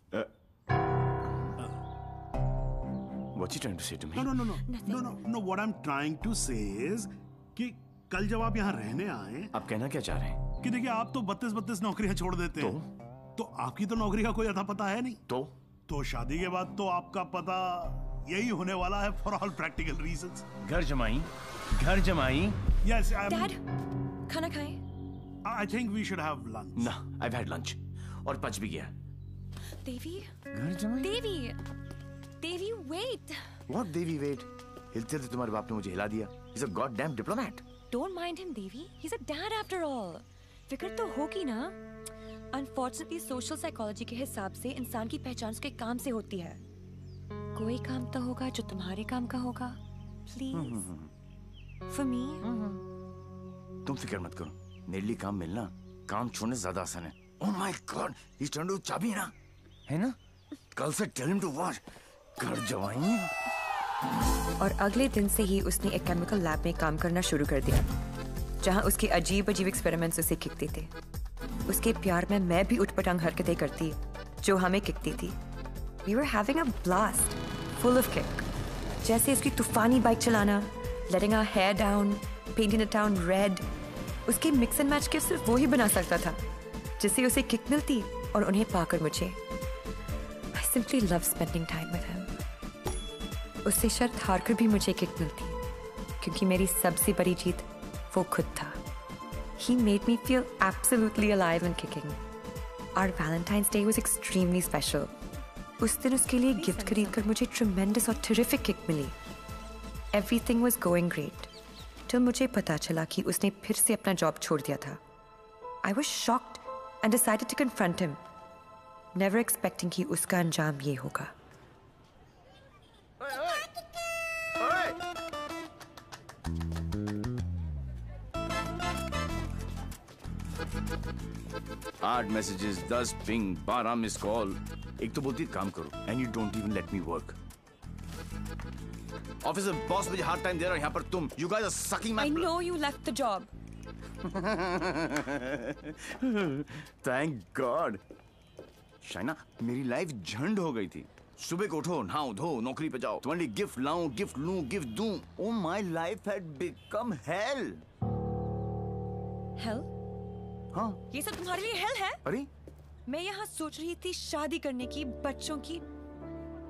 What's he trying to say to me? No. What I'm trying to say is कि कल जब आप यहाँ रहने आए. आप कहना क्या चाह रहे हैं? कि देखिए, आप तो 32 नौकरियां छोड़ देते हैं. तो आपकी तो नौकरी का कोई अता पता है नहीं. तो शादी के बाद तो आपका पता यही होने वाला है for all practical reasons. घर जमाई. Yes, Dad, खाना खाएं? I think we should have lunch. No, I've had lunch. और पच भी गया. देवी? घर जमाई? देवी, wait. What Devi, wait? हिलते थे तुम्हारे बाप ने मुझे हिला दिया. He's a goddamn diplomat. Don't mind him, Devi. He's a dad after all. फिक्र तो होगी ना. Unfortunately, social psychology के हिसाब से इंसान की पहचान उसके काम से होती है. कोई काम तो होगा जो तुम्हारे काम का होगा. Please. For me. तुम फिक्र मत करो. मेरे लिए काम मिलना काम छोड़ने से ज्यादा आसान है. Oh my God, he's trying to चाबी है ना? कल से tell him to watch. घर जवाई. और अगले दिन से ही उसने एक केमिकल लैब में काम करना शुरू कर दिया, जहां उसके अजीब एक्सपेरिमेंट्स उसे किकते थे. उसके प्यार में मैं भी उठपटांग हरकतें करती जो हमें किकती थी. We were having a blast, full of kick. जैसे उसकी तूफानी बाइक चलाना, letting our hair down, painting the town red. उसके मिक्स एंड मैच के सिर्फ वो ही बना सकता था जिससे उसे किक मिलती और उन्हें पाकर मुझे. I simply love spending time with him. उससे शर्त हारकर भी मुझे किक मिलती क्योंकि मेरी सबसे बड़ी जीत वो खुद था. He made me feel absolutely alive and kicking. Our Valentine's Day was extremely special. उस दिन उसके लिए गिफ्ट खरीदकर मुझे tremendous और terrific kick milli. Everything was going great. till मुझे पता चला कि उसने फिर से अपना जॉब छोड़ दिया था. I was shocked and decided to confront him, never expecting कि उसका अंजाम ये होगा. आठ मैसेजेस, 10 पिंग, 12 मिस कॉल. एक तो बोलती काम करो and you don't even let me work. Office में बॉस मुझे हार्ड टाइम दे रहा है, यहाँ पर तुम you guys are sucking my blood. I know you left the job. Thank God. Shaina, मेरी लाइफ झंड हो गई थी. सुबह को उठो, नहाओ धो, नौकरी पे जाओ. तुम्हारे लिए गिफ्ट लाऊं, गिफ्ट लूं, गिफ्ट दूं. Oh, my life had become hell. Hell? हाँ. ये सब तुम्हारे लिए hell है? अरे? मैं यहाँ सोच रही थी शादी करने की, बच्चों की,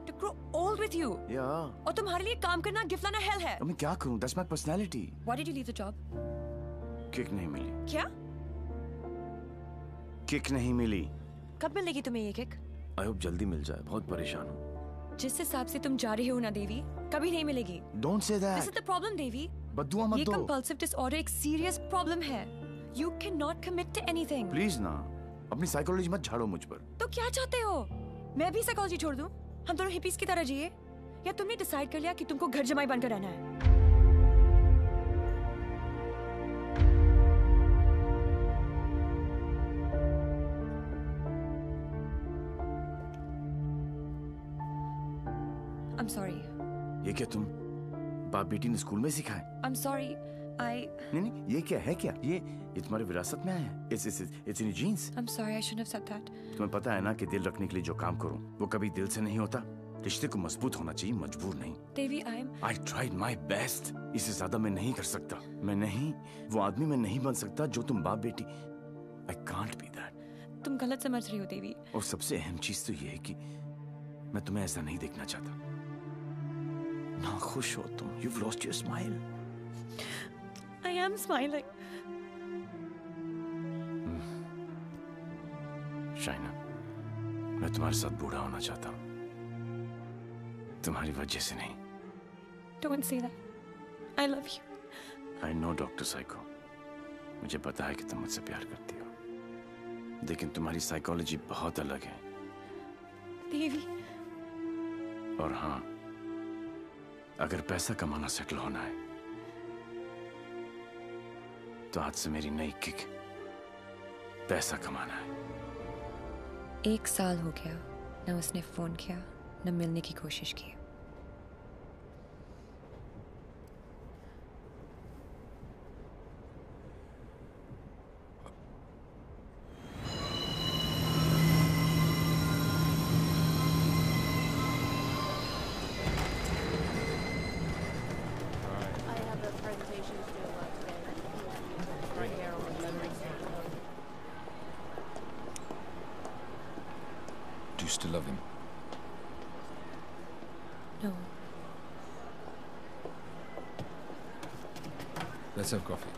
to grow old with you. Yeah. और तुम्हारे लिए काम करना, गिफ्ट लाना hell है. अब मैं क्या करूं? That's my personality. Why did you leave the job? Kick नहीं मिली. क्या? किक नहीं मिली. कब मिलेगी तुम्हें ये किक? I hope जल्दी मिल जाए. बहुत परेशान हूँ. जिस हिसाब से तुम जा रहे हो ना देवी, कभी नहीं मिलेगी. Don't say that. This is the problem, देवी. बद्दुआ मत दो. ये compulsive disorder एक serious problem है. You cannot commit to anything. Please ना. अपनी साइकोलॉजी मत झाड़ो मुझ पर. तो क्या चाहते हो? मैं भी साइकोलॉजी छोड़ दूं? हम दोनों हिपीज की तरह जिए? या तुमने डिसाइड कर लिया कि तुमको घर जमाई बनकर रहना है? I'm sorry. ये क्या तुम बाप बेटी ने स्कूल में सिखाए? I'm sorry. नहीं, ये क्या है क्या? ये तुम्हारी विरासत में आया है. It's in your genes. I'm sorry, I shouldn't have said that. तुम्हें पता है ना कि दिल रखने के लिए जो काम करूं वो कभी दिल से नहीं होता. रिश्ते को मजबूत होना चाहिए, मजबूर नहीं. देवी, I tried my best. इससे ज्यादा मैं नहीं कर सकता. मैं नहीं, वो आदमी मैं नहीं बन सकता जो तुम बाप बेटी. I can't be that. तुम गलत समझ रही हो देवी. और सबसे अहम चीज तो ये है कि मैं तुम्हें ऐसा नहीं देखना चाहता. ना खुश हो तुम. You've lost your smile. I am smiling. Shaina, मैं तुम्हारे साथ बूढ़ा होना चाहता हूँ. तुम्हारी वजह से नहीं. Don't say that. I love you. I know, doctor psycho. मुझे पता है कि तुम मुझसे प्यार करती हो. लेकिन तुम्हारी साइकोलॉजी बहुत अलग है। देवी। और हाँ, अगर पैसा कमाना सेटल होना है तो आज से मेरी नई किक पैसा कमाना है। 1 साल हो गया, न उसने फोन किया न मिलने की कोशिश की। Do you still love him? No. Let's have coffee.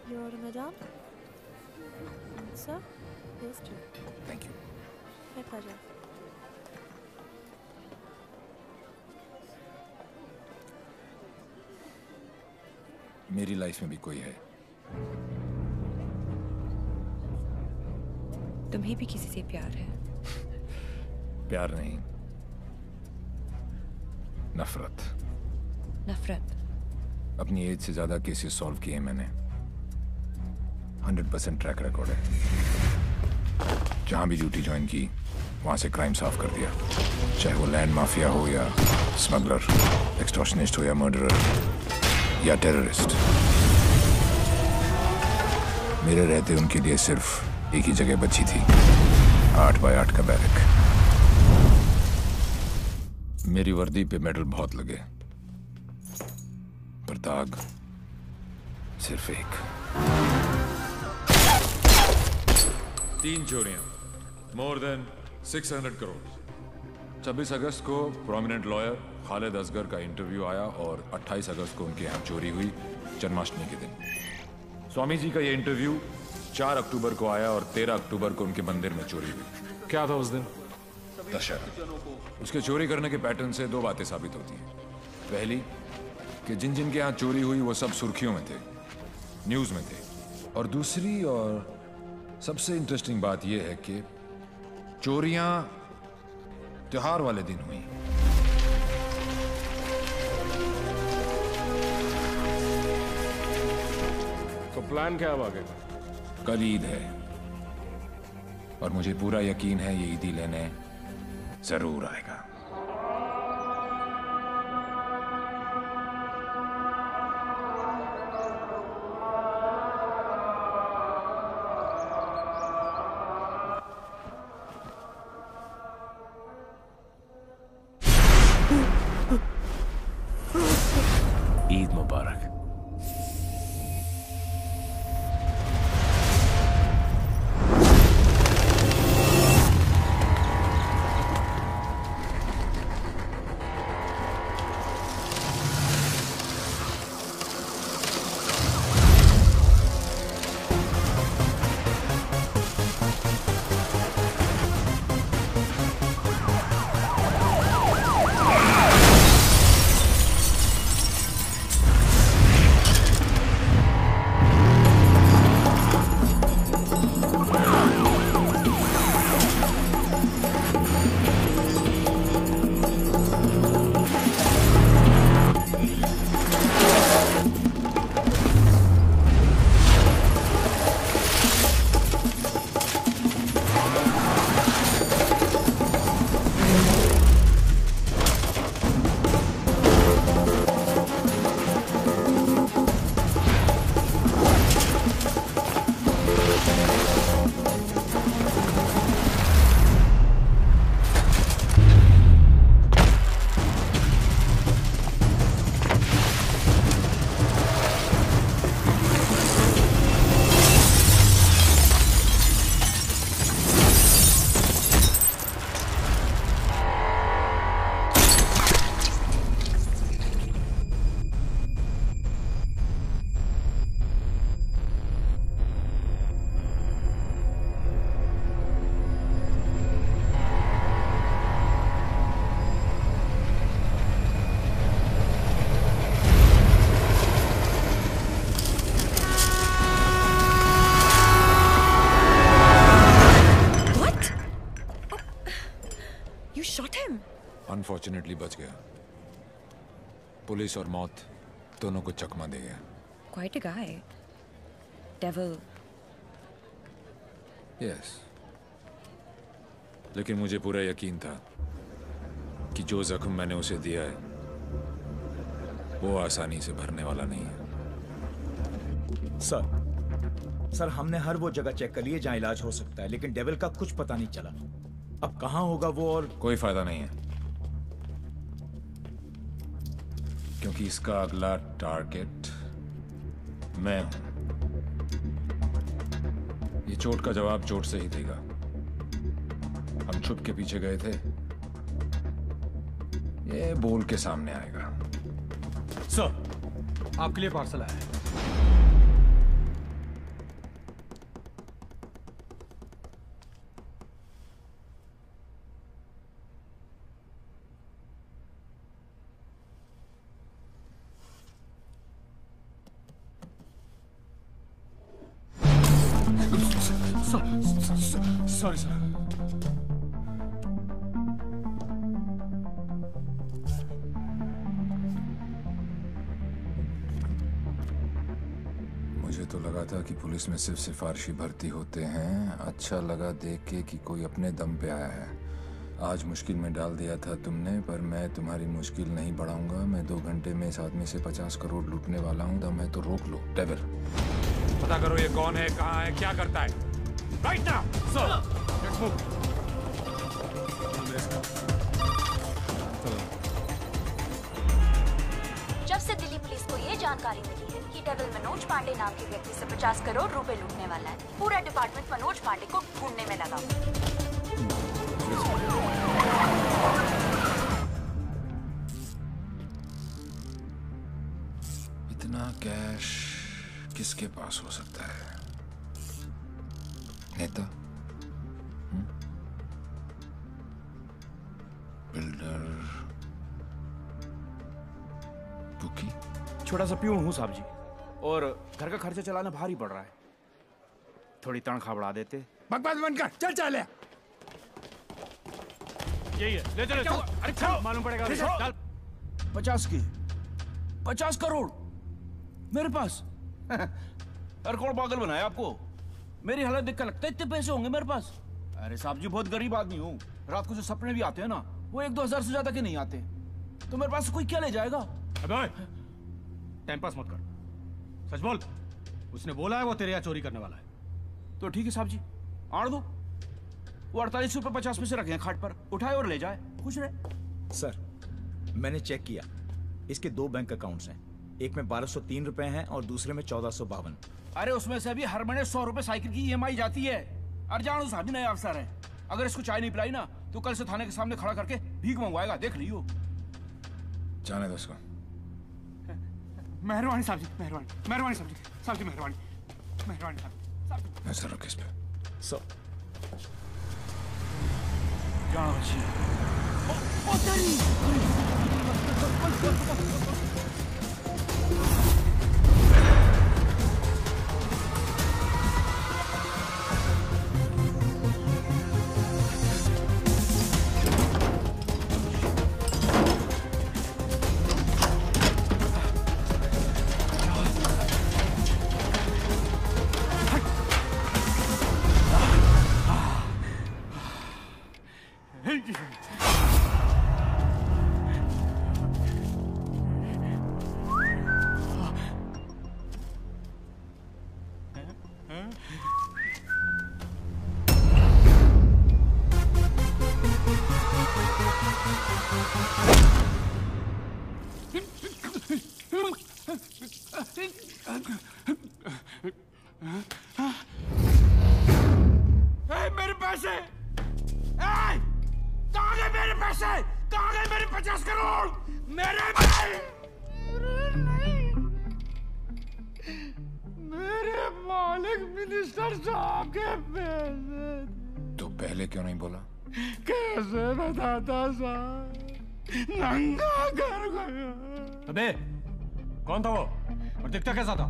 Your order, madam? Sir? Yes, sir. Thank you. My pleasure. मेरी लाइफ में भी कोई है। तुम्हें भी किसी से प्यार है? प्यार नहीं, नफरत। नफरत? अपनी एज से ज्यादा केसेस सॉल्व किए मैंने। 100% ट्रैक रिकॉर्ड है। जहां भी ड्यूटी ज्वाइन की वहां से क्राइम साफ कर दिया, चाहे वो लैंड माफिया हो या स्मगलर, एक्सटॉर्शनिस्ट हो या मर्डरर या टेररिस्ट। मेरे रहते उनके लिए सिर्फ एक ही जगह बची थी, 8x8 का बैरक। मेरी वर्दी पे मेडल बहुत लगे, पर दाग सिर्फ एक। 3 चोरियां, मोर देन 600 करोड़। 26 अगस्त को प्रोमिनेंट लॉयर खालिद असगर का इंटरव्यू आया और 28 अगस्त को उनके यहाँ चोरी हुई, जन्माष्टमी के दिन। स्वामी जी का ये इंटरव्यू 4 अक्टूबर को आया और 13 अक्टूबर को उनके मंदिर में चोरी हुई। क्या था उस दिन? दशहरा। उसके चोरी करने के पैटर्न से 2 बातें साबित होती हैं। पहली कि जिन जिन के यहाँ चोरी हुई वो सब सुर्खियों में थे, न्यूज में थे। और दूसरी और सबसे इंटरेस्टिंग बात यह है कि चोरियां त्योहार वाले दिन हुई। तो प्लान क्या अब आगे? कल ईद है और मुझे पूरा यकीन है ये ईदी लेने जरूर आएगा। ईद मुबारक। अनफॉर्चुनेटली बच गया। पुलिस और मौत दोनों को चकमा दे गया। Quite a guy. Devil. Yes, लेकिन मुझे पूरा यकीन था कि जो जख्म मैंने उसे दिया है वो आसानी से भरने वाला नहीं है। सर हमने हर वो जगह चेक कर ली है जहां इलाज हो सकता है, लेकिन डेविल का कुछ पता नहीं चला। अब कहां होगा वो, और कोई फायदा नहीं है, क्योंकि इसका अगला टारगेट मैं हूं। ये चोट का जवाब चोट से ही देगा। हम छुप के पीछे गए थे, ये बोल के सामने आएगा। सर, आपके लिए पार्सल आया है। Sorry sir. मुझे तो लगा था कि पुलिस में सिर्फ सिफारिशी भर्ती होते हैं। अच्छा लगा देख के कि कोई अपने दम पे आया है। आज मुश्किल में डाल दिया था तुमने, पर मैं तुम्हारी मुश्किल नहीं बढ़ाऊंगा। मैं 2 घंटे में इस आदमी से 50 करोड़ लूटने वाला हूँ। दम है तो रोक लो। डेविल, पता करो ये कौन है, कहाँ है, क्या करता है। Right now sir, let's move. जब से दिल्ली पुलिस को ये जानकारी मिली है कि डेविल मनोज पांडे नाम के व्यक्ति से 50 करोड़ रुपए लूटने वाला है, पूरा डिपार्टमेंट मनोज पांडे को ढूंढने में लगा। इतना कैश किसके पास हो सकता है? नेता, बिल्डर, बुकी? छोटा सा प्यून हूँ साहब जी, और घर का खर्चा चलाना भारी पड़ रहा है। थोड़ी तनख्वाह बढ़ा देते। बकवास बंद कर, चल चल। यही है, ले चलो। अरे चल, मालूम पड़ेगा। चल। 50 करोड़ मेरे पास। अरे कौन पागल बनाया आपको? मेरी हालत देख कर लगता है इतने पैसे होंगे मेरे पास। अरे साहब जी, बहुत गरीब आदमी हूँ। रात को जो सपने भी आते हैं ना, वो 1-2 हजार से ज्यादा के नहीं आते। तो मेरे पास कोई क्या ले जाएगा? अबे टाइम पास मत कर, सच बोल। उसने बोला है वो तेरे यहाँ चोरी करने वाला है। तो ठीक है साहब जी, आड़ दो। वो 48 रुपए 50 पैसे रखे हैं खाट पर, उठाए और ले जाए, खुश रहे। सर, मैंने चेक किया, इसके 2 बैंक अकाउंट्स हैं। एक में 1203 रुपए हैं और दूसरे में 1452। अरे उसमें से भी हर महीने 100 रुपए साइकिल की EMI जाती है। अरजान साहब भी नया अफसर है। अगर इसको चाय नहीं पिलाई ना, तो कल से थाने के सामने खड़ा करके भीख मंगवाएगा, देख लियो। जाने दो उसको। मेहरबानी साहब जी, मेहरबानी, मेहरबानी साहब जी, साहब जी मेहरबानी, मेहरबानी साहब जी। नजर रखो इस पे। सर, मेरे पैसे, कहाँ गए मेरे पैसे? कहाँ गए मेरे 50 करोड़? मेरे मालिक मिनिस्टर साहब के पैसे। तो पहले क्यों नहीं बोला? कैसे बताता साहब, नंगा कर गया। अबे कौन था वो और दिखता कैसा था?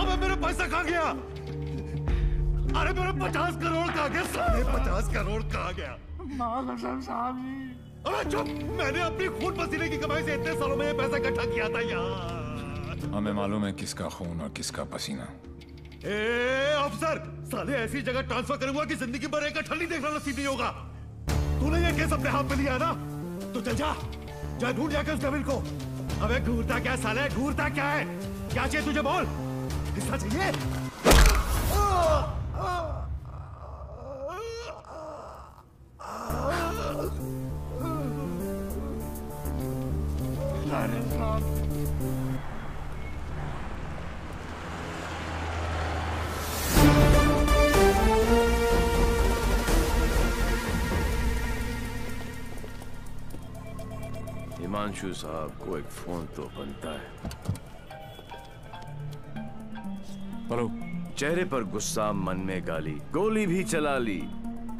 अबे मेरा पैसा कहाँ गया? अरे मेरा 50 करोड़ कहाँ गया? साले 50 करोड़ कहाँ गया? अरे चुप! मैंने अपनी खून पसीने की कमाई से इतने सालों में ये पैसा इकट्ठा किया था यार। हमें मालूम है किसका खून और किसका पसीना। अफसर, साले ऐसी जगह ट्रांसफर करूंगा कि जिंदगी भर एक अठल नहीं देखना नसीब नहीं होगा। तूने ये केस अपने हाथ में लिया ना, तो चल जा ढूंढ जाकर उस डेविल को। अबे घूरता क्या साले, घूरता क्या है? क्या चाहिए तुझे बोल? हिस्सा चाहिए? हिमांशु साहब को एक फोन तो बनता है। हेलो। चेहरे पर गुस्सा, मन में गाली, गोली भी चला ली,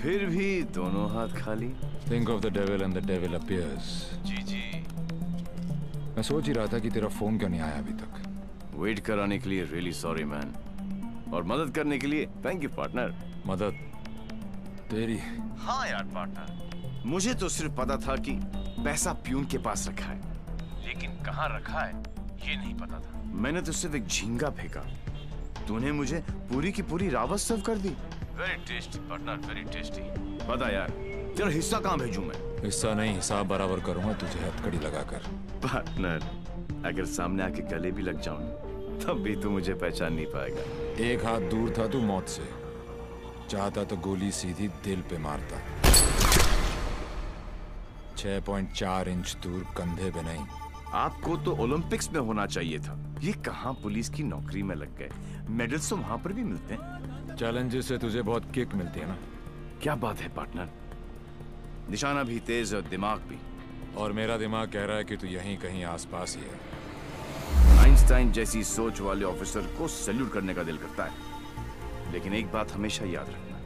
फिर भी दोनों हाथ खाली। Think of the devil and the devil appears. जी जी। मैं सोच ही रहा था कि तेरा फोन क्यों नहीं आया अभी तक। वेट कराने के लिए रियली सॉरी मैन, और मदद करने के लिए थैंक यू पार्टनर। मदद तेरी? हाँ यार पार्टनर, मुझे तो सिर्फ पता था कि पैसा प्यून के पास रखा है, लेकिन कहाँ रखा है ये नहीं पता था। मैंने तो सिर्फ एक झींगा फेंका, तूने मुझे पूरी की पूरी रावत सर्व कर दी। Very tasty partner, very tasty. बता यार, तेरा हिस्सा कहाँ भेजूं मैं? हिस्सा नहीं, हिसाब बराबर करूंगा तुझे हथकड़ी लगाकर। पार्टनर, अगर सामने आके गले भी लग जाऊं तब भी तू मुझे पहचान नहीं पाएगा। एक हाथ दूर था तू मौत से, चाहता तो गोली सीधी दिल पे मारता। 6.4 इंच दूर, कंधे पे नहीं। आपको तो ओलंपिक्स में होना चाहिए था। ये कहाँ पुलिस की नौकरी में लग गए? मेडल्स तो वहां पर भी मिलते हैं। चैलेंजेस से तुझे बहुत किक मिलती है ना? क्या बात है पार्टनर, निशाना भी तेज और दिमाग भी। और मेरा दिमाग कह रहा है कि तू यहीं कहीं आसपास ही है। आइंस्टाइन जैसी सोच वाले ऑफिसर को सैल्यूट करने का दिल करता है, लेकिन एक बात हमेशा याद रखना,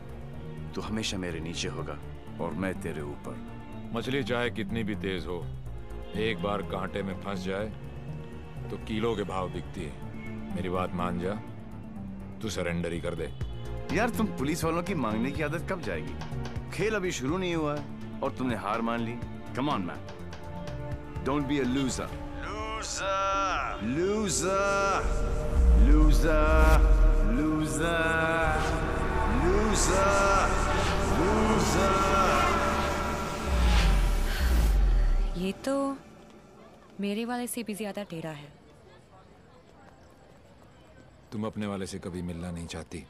तू हमेशा मेरे नीचे होगा और मैं तेरे ऊपर। मछली चाहे कितनी भी तेज हो, एक बार कांटे में फंस जाए तो किलो के भाव बिकती है। मेरी बात मान जा, तू सरेंडर ही कर दे। यार तुम पुलिस वालों की मांगने की आदत कब जाएगी? खेल अभी शुरू नहीं हुआ है और तुमने हार मान ली। Come on man, don't be a loser. Loser loser loser loser loser loser. ये तो मेरे वाले से भी ज्यादा टेढ़ा है। तुम अपने वाले से कभी मिलना नहीं चाहती,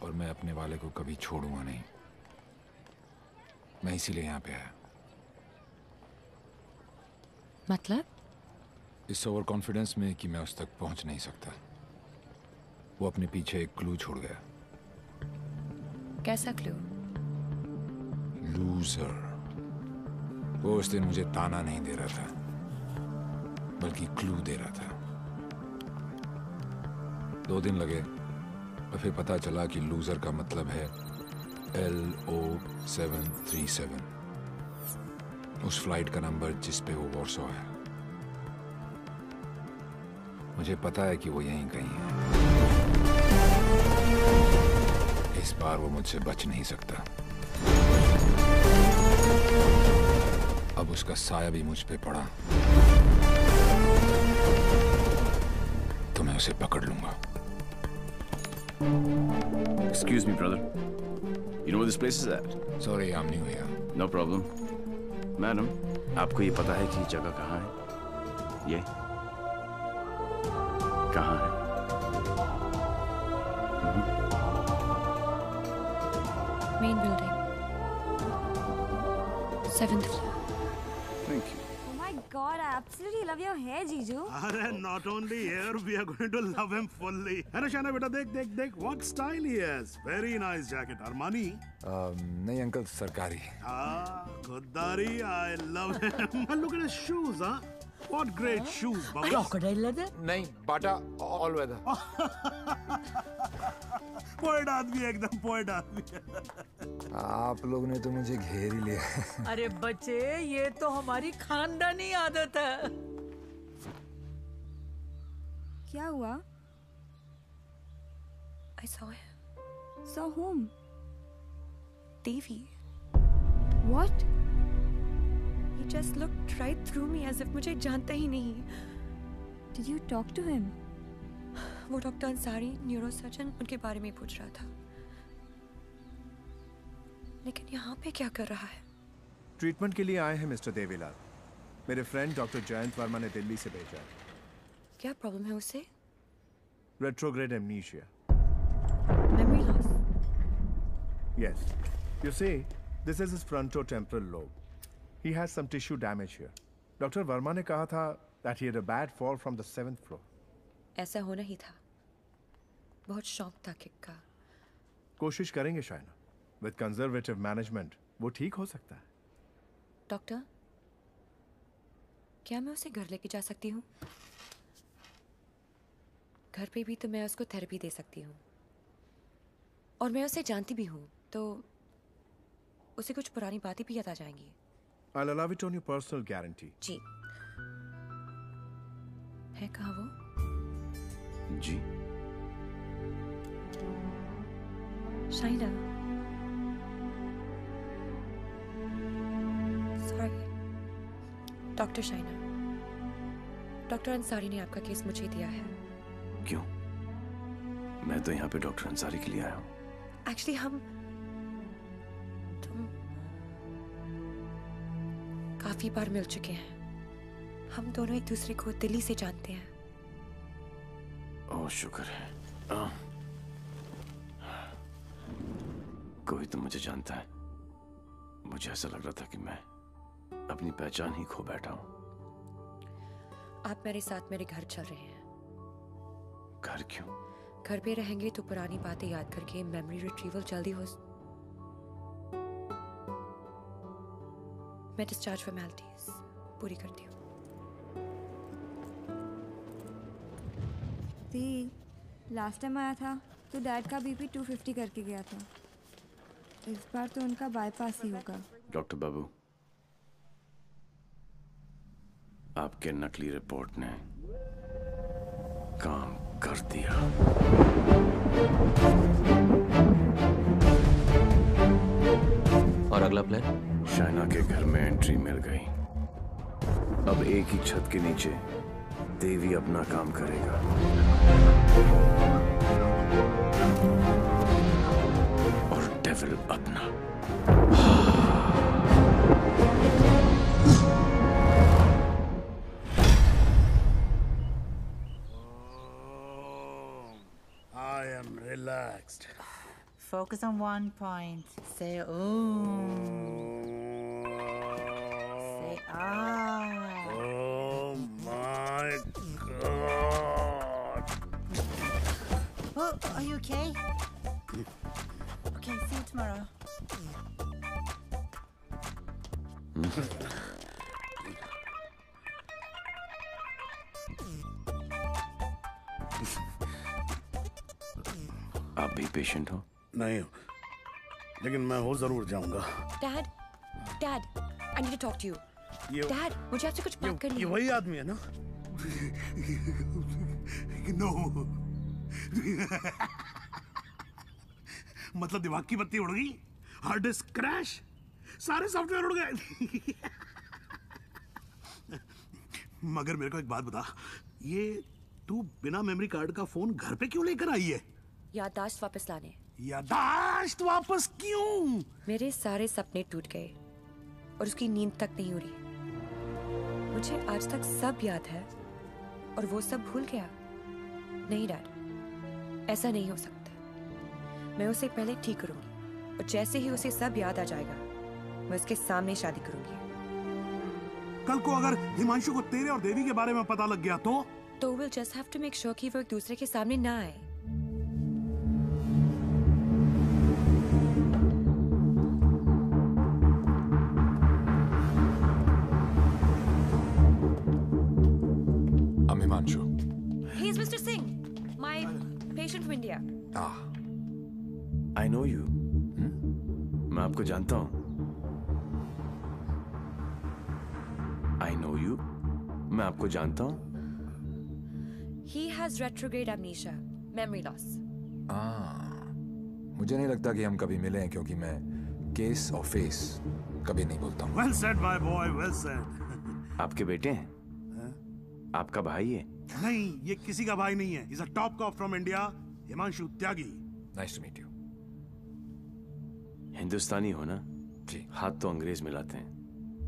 और मैं अपने वाले को कभी छोड़ूंगा नहीं। मैं इसीलिए यहाँ पे आया। मतलब? इस ओवर कॉन्फिडेंस में कि मैं उस तक पहुंच नहीं सकता। वो अपने पीछे एक क्लू छोड़ गया। कैसा क्लू? लूजर। वो उस दिन मुझे ताना नहीं दे रहा था, बल्कि क्लू दे रहा था। 2 दिन लगे और फिर पता चला कि लूजर का मतलब है LO737, उस फ्लाइट का नंबर जिस पे वो वॉर्सो है। मुझे पता है कि वो यहीं कहीं है। इस बार वो मुझसे बच नहीं सकता। अब उसका साया भी मुझ पे पड़ा तो मैं उसे पकड़ लूंगा। Excuse me, brother. You know where this place is at? Sorry, I'm new here. No problem. Madam, आपको ये पता है कि ये जगह कहाँ है? ये कहाँ है? Main building, 7th floor. Thank you. Oh my God, I absolutely love your hair, Jiju. अरे not only here, we are going to love him fully. अरे शाना बेटा देख देख देख, what style he has. Very nice jacket. Armani? नहीं uncle, सरकारी। खुददारी, I love him. And look at his shoes, huh? What great shoes, Baba. Crocodile leather? नहीं, बाटा all weather. Poet आदमी, एकदम पोएट आदमी। आप लोग ने तो मुझे घेर ही लिया। अरे बच्चे, ये तो हमारी खानदानी आदत है। क्या हुआ? I saw him. Saw whom? Devi. What? He just looked right through me as if मुझे जानता ही नहीं. Did you talk to him? वो डॉक्टर अंसारी न्यूरोसर्जन उनके बारे में पूछ रहा था. लेकिन यहाँ पे क्या कर रहा है? ट्रीटमेंट के लिए आए हैं मिस्टर देवीलाल. मेरे फ्रेंड डॉक्टर जयंत वर्मा ने दिल्ली से भेजा है. क्या प्रॉब्लम है उसे? Retrograde amnesia. Memory loss. Yes. You see, this is his frontotemporal lobe. He has some tissue damage here. Dr. Verma ने कहा था that he had a bad fall from the 7th floor. ऐसा होना ही था. बहुत शौक था किक का. कोशिश करेंगे शायना. With conservative management, वो ठीक हो सकता है. डॉक्टर, क्या मैं उसे घर लेके जा सकती हूँ? घर पे भी तो मैं उसको थेरेपी दे सकती हूँ. और मैं उसे जानती भी हूँ, तो उसे कुछ पुरानी बातें भी याद आ जाएंगी. I'll allow it on your personal guarantee. जी. है कहाँ वो? जी. Shaina. Sorry. Doctor Shaina. Doctor Ansari ने आपका केस मुझे दिया है. क्यों? मैं तो यहाँ पे डॉक्टर अंसारी के लिए आया हूँ. एक्चुअली तुम काफी बार मिल चुके हैं. हम दोनों एक दूसरे को दिल्ली से जानते हैं. ओह शुक्र है. कोई तो मुझे जानता है. मुझे ऐसा लग रहा था कि मैं अपनी पहचान ही खो बैठा हूँ. आप मेरे साथ मेरे घर चल रहे हैं. घर क्यों? घर पे रहेंगे तो पुरानी बातें याद करके मेमोरी रिट्रीवल जल्दी हो. मैं डिस्चार्ज फॉर्मेलिटीज पूरी करती हूँ. दी, लास्ट टाइम आया था तो डैड का बीपी 250 करके गया था. इस बार तो उनका बाईपास ही होगा. डॉक्टर बाबू, आपके नकली रिपोर्ट ने काम कर दिया. और अगला प्लान? शाइना के घर में एंट्री मिल गई. अब एक ही छत के नीचे देवी अपना काम करेगा. और डेविल अपना. I am relaxed. Focus on one point. Say ooh. Say ah. Oh my God. Oh, are you okay? Okay, see you tomorrow. आप भी पेशेंट हो? नहीं, लेकिन मैं हो जरूर जाऊंगा. Dad, I need to talk to you. Dad, मुझे आपसे कुछ बात करनी है. ये वही आदमी है ना? नो. मतलब दिमाग की बत्ती उड़ गई, हार्ड डिस्क क्रैश, सारे सॉफ्टवेयर उड़ गए. मगर मेरे को एक बात बता, ये तू बिना मेमोरी कार्ड का फोन घर पे क्यों लेकर आई है? याददाश्त वापस लाने. याददाश्त वापस क्यों? मेरे सारे सपने टूट गए और उसकी नींद तक नहीं उड़ी. मुझे आज तक सब याद है और वो सब भूल गया. नहीं डैड, ऐसा नहीं हो सकता. मैं उसे पहले ठीक करूंगी और जैसे ही उसे सब याद आ जाएगा मैं उसके सामने शादी करूंगी. कल को अगर हिमांशु को तेरे और देवी के बारे में पता लग गया तो we'll just have to make sure कि वो एक दूसरे के सामने ना आए. I'm Himanshu. He's Mr. Singh, my patient from India. I know you. मैं आपको जानता हूँ. I know you. मैं आपको जानता हूँ. He has retrograde amnesia, memory loss. मुझे नहीं लगता कि हम कभी मिले हैं, क्योंकि मैं केस और फेस कभी नहीं बोलता हूँ। Well said, my boy, well said. आपके बेटे हैं? आपका भाई है? नहीं, ये किसी का भाई नहीं है. He's a top cop from India, Himanshu Tyagi. Nice to meet you. हिंदुस्तानी हो ना? जी। हाथ तो अंग्रेज मिलाते हैं,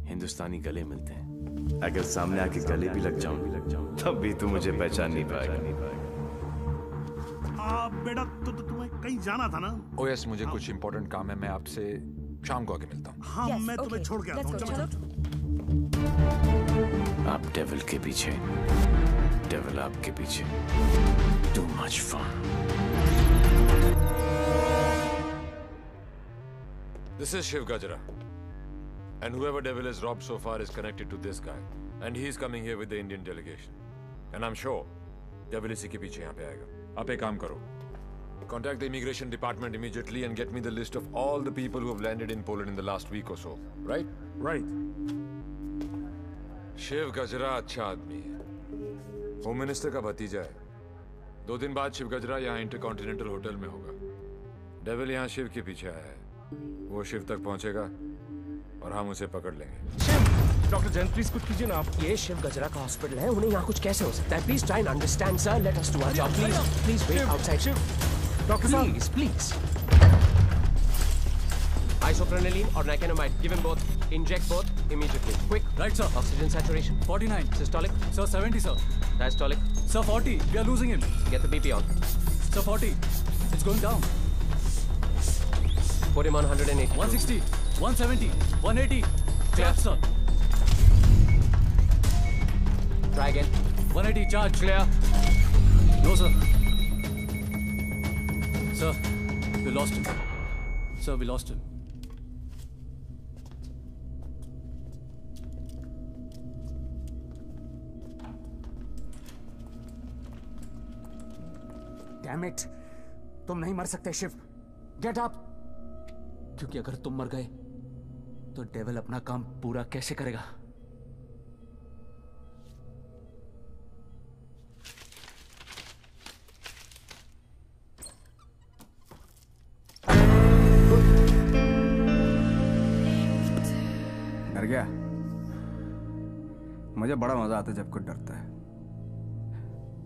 हिंदुस्तानी गले मिलते हैं। अगर सामने आके गले भी लग जाऊं, तब भी तू मुझे पहचान नहीं पाएगा। बेटा, तो तुम्हें कहीं जाना था ना? Oh yes, मुझे कुछ इम्पोर्टेंट काम है, मैं आपसे शाम को आके मिलता हूँ। हाँ, मैं तुम्हें छोड़ के आता हूँ। चलो। आप डेविल के पीछे, डेविल आपके पीछे। Too much fun. This is Shiv Gajra. And whoever devil is robbed so far is connected to this guy. And he's coming here with the Indian delegation. And I'm sure devil इसी के पीछे यहाँ पे आएगा. आप एक काम करो. Contact the immigration department immediately and get me the list of all the people who have landed in Poland in the last week or so. Right? Right. Shiv गजरा अच्छा आदमी है. होम मिनिस्टर का भतीजा है. 2 दिन बाद शिव गजरा यहाँ इंटरकॉन्टिनेंटल होटल में होगा. डेविल यहाँ शिव के पीछे आया है. वो शिव तक पहुंचेगा और हम उसे पकड़ लेंगे. शिव, डॉक्टर जैन प्लीज कुछ कीजिए ना आप. ये शिव गजरा का हॉस्पिटल है, उन्हें यहाँ कुछ कैसे हो सकता है? Please try and understand sir. Let us do our job. Please wait outside. Shiv, doctor साहब please. Isopranoline or nicotinamide. Give him both. Inject both immediately. Quick. Right, sir. Oxygen saturation. 49. Systolic. Sir, 70, sir. Diastolic. Sir, 40. We are losing him. Get the BP on. Sir, 40. It's going down. Put him on 180. 160. 170. 180. Clear, sir. Try again. 180. Charge. Clear. No, sir. Sir, we lost him. Sir, we lost him. Damn it! तुम नहीं मर सकते Shiv. Get up! क्योंकि अगर तुम मर गए तो डेविल अपना काम पूरा कैसे करेगा? डर गया? मुझे बड़ा मजा आता है जब कोई डरता है.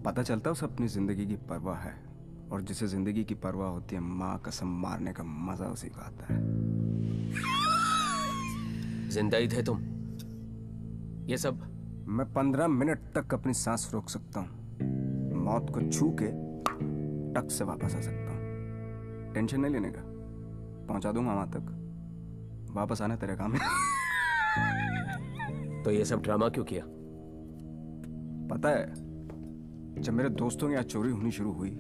पता चलता है उसे अपनी जिंदगी की परवाह है, और जिसे जिंदगी की परवाह होती है माँ कसम मारने का मजा उसी को आता है. जिंदा ही थे तुम? ये सब? मैं 15 मिनट तक अपनी सांस रोक सकता हूँ. मौत को छू के टक से वापस आ सकता हूँ. टेंशन नहीं लेने का, पहुंचा दूंगा वहां तक. वापस आना तेरे काम है. तो ये सब ड्रामा क्यों किया? पता है, जब मेरे दोस्तों की यहाँ चोरी होनी शुरू हुई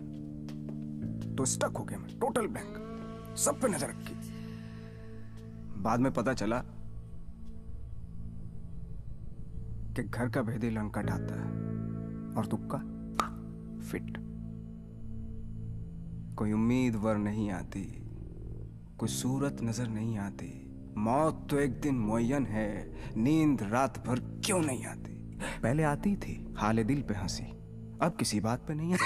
तो स्टक हो गया मैं. Total blank. सब पे नजर रखी. बाद में पता चला कि घर का भेदी लंका ढाता है और तुक्का फिट. कोई उम्मीद वर नहीं आती, कोई सूरत नजर नहीं आती. मौत तो एक दिन मुअय्यन है, नींद रात भर क्यों नहीं आती? पहले आती थी हाले दिल पे हंसी, अब किसी बात पे नहीं है.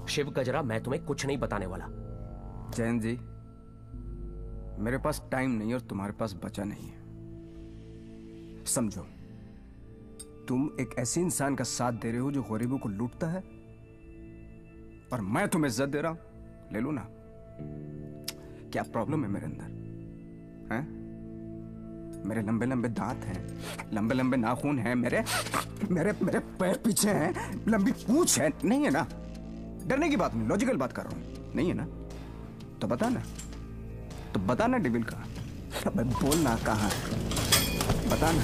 शिव गजरा, मैं तुम्हें कुछ नहीं बताने वाला. जैन जी, मेरे पास टाइम नहीं और तुम्हारे पास बचा नहीं है. समझो, तुम एक ऐसे इंसान का साथ दे रहे हो जो गरीबों को लूटता है, और मैं तुम्हें इज्जत दे रहा हूं. ले लो ना. क्या प्रॉब्लम है मेरे अंदर? हैं? मेरे लंबे लंबे दांत हैं, लंबे लंबे नाखून हैं, मेरे मेरे मेरे पैर पीछे हैं, लंबी पूंछ है. नहीं है ना? डरने की बात नहीं, लॉजिकल बात कर रहा हूं. नहीं है ना? तो बताना. तो बताना डेविल कहाँ? अबे बोलना कहाँ है? बताना.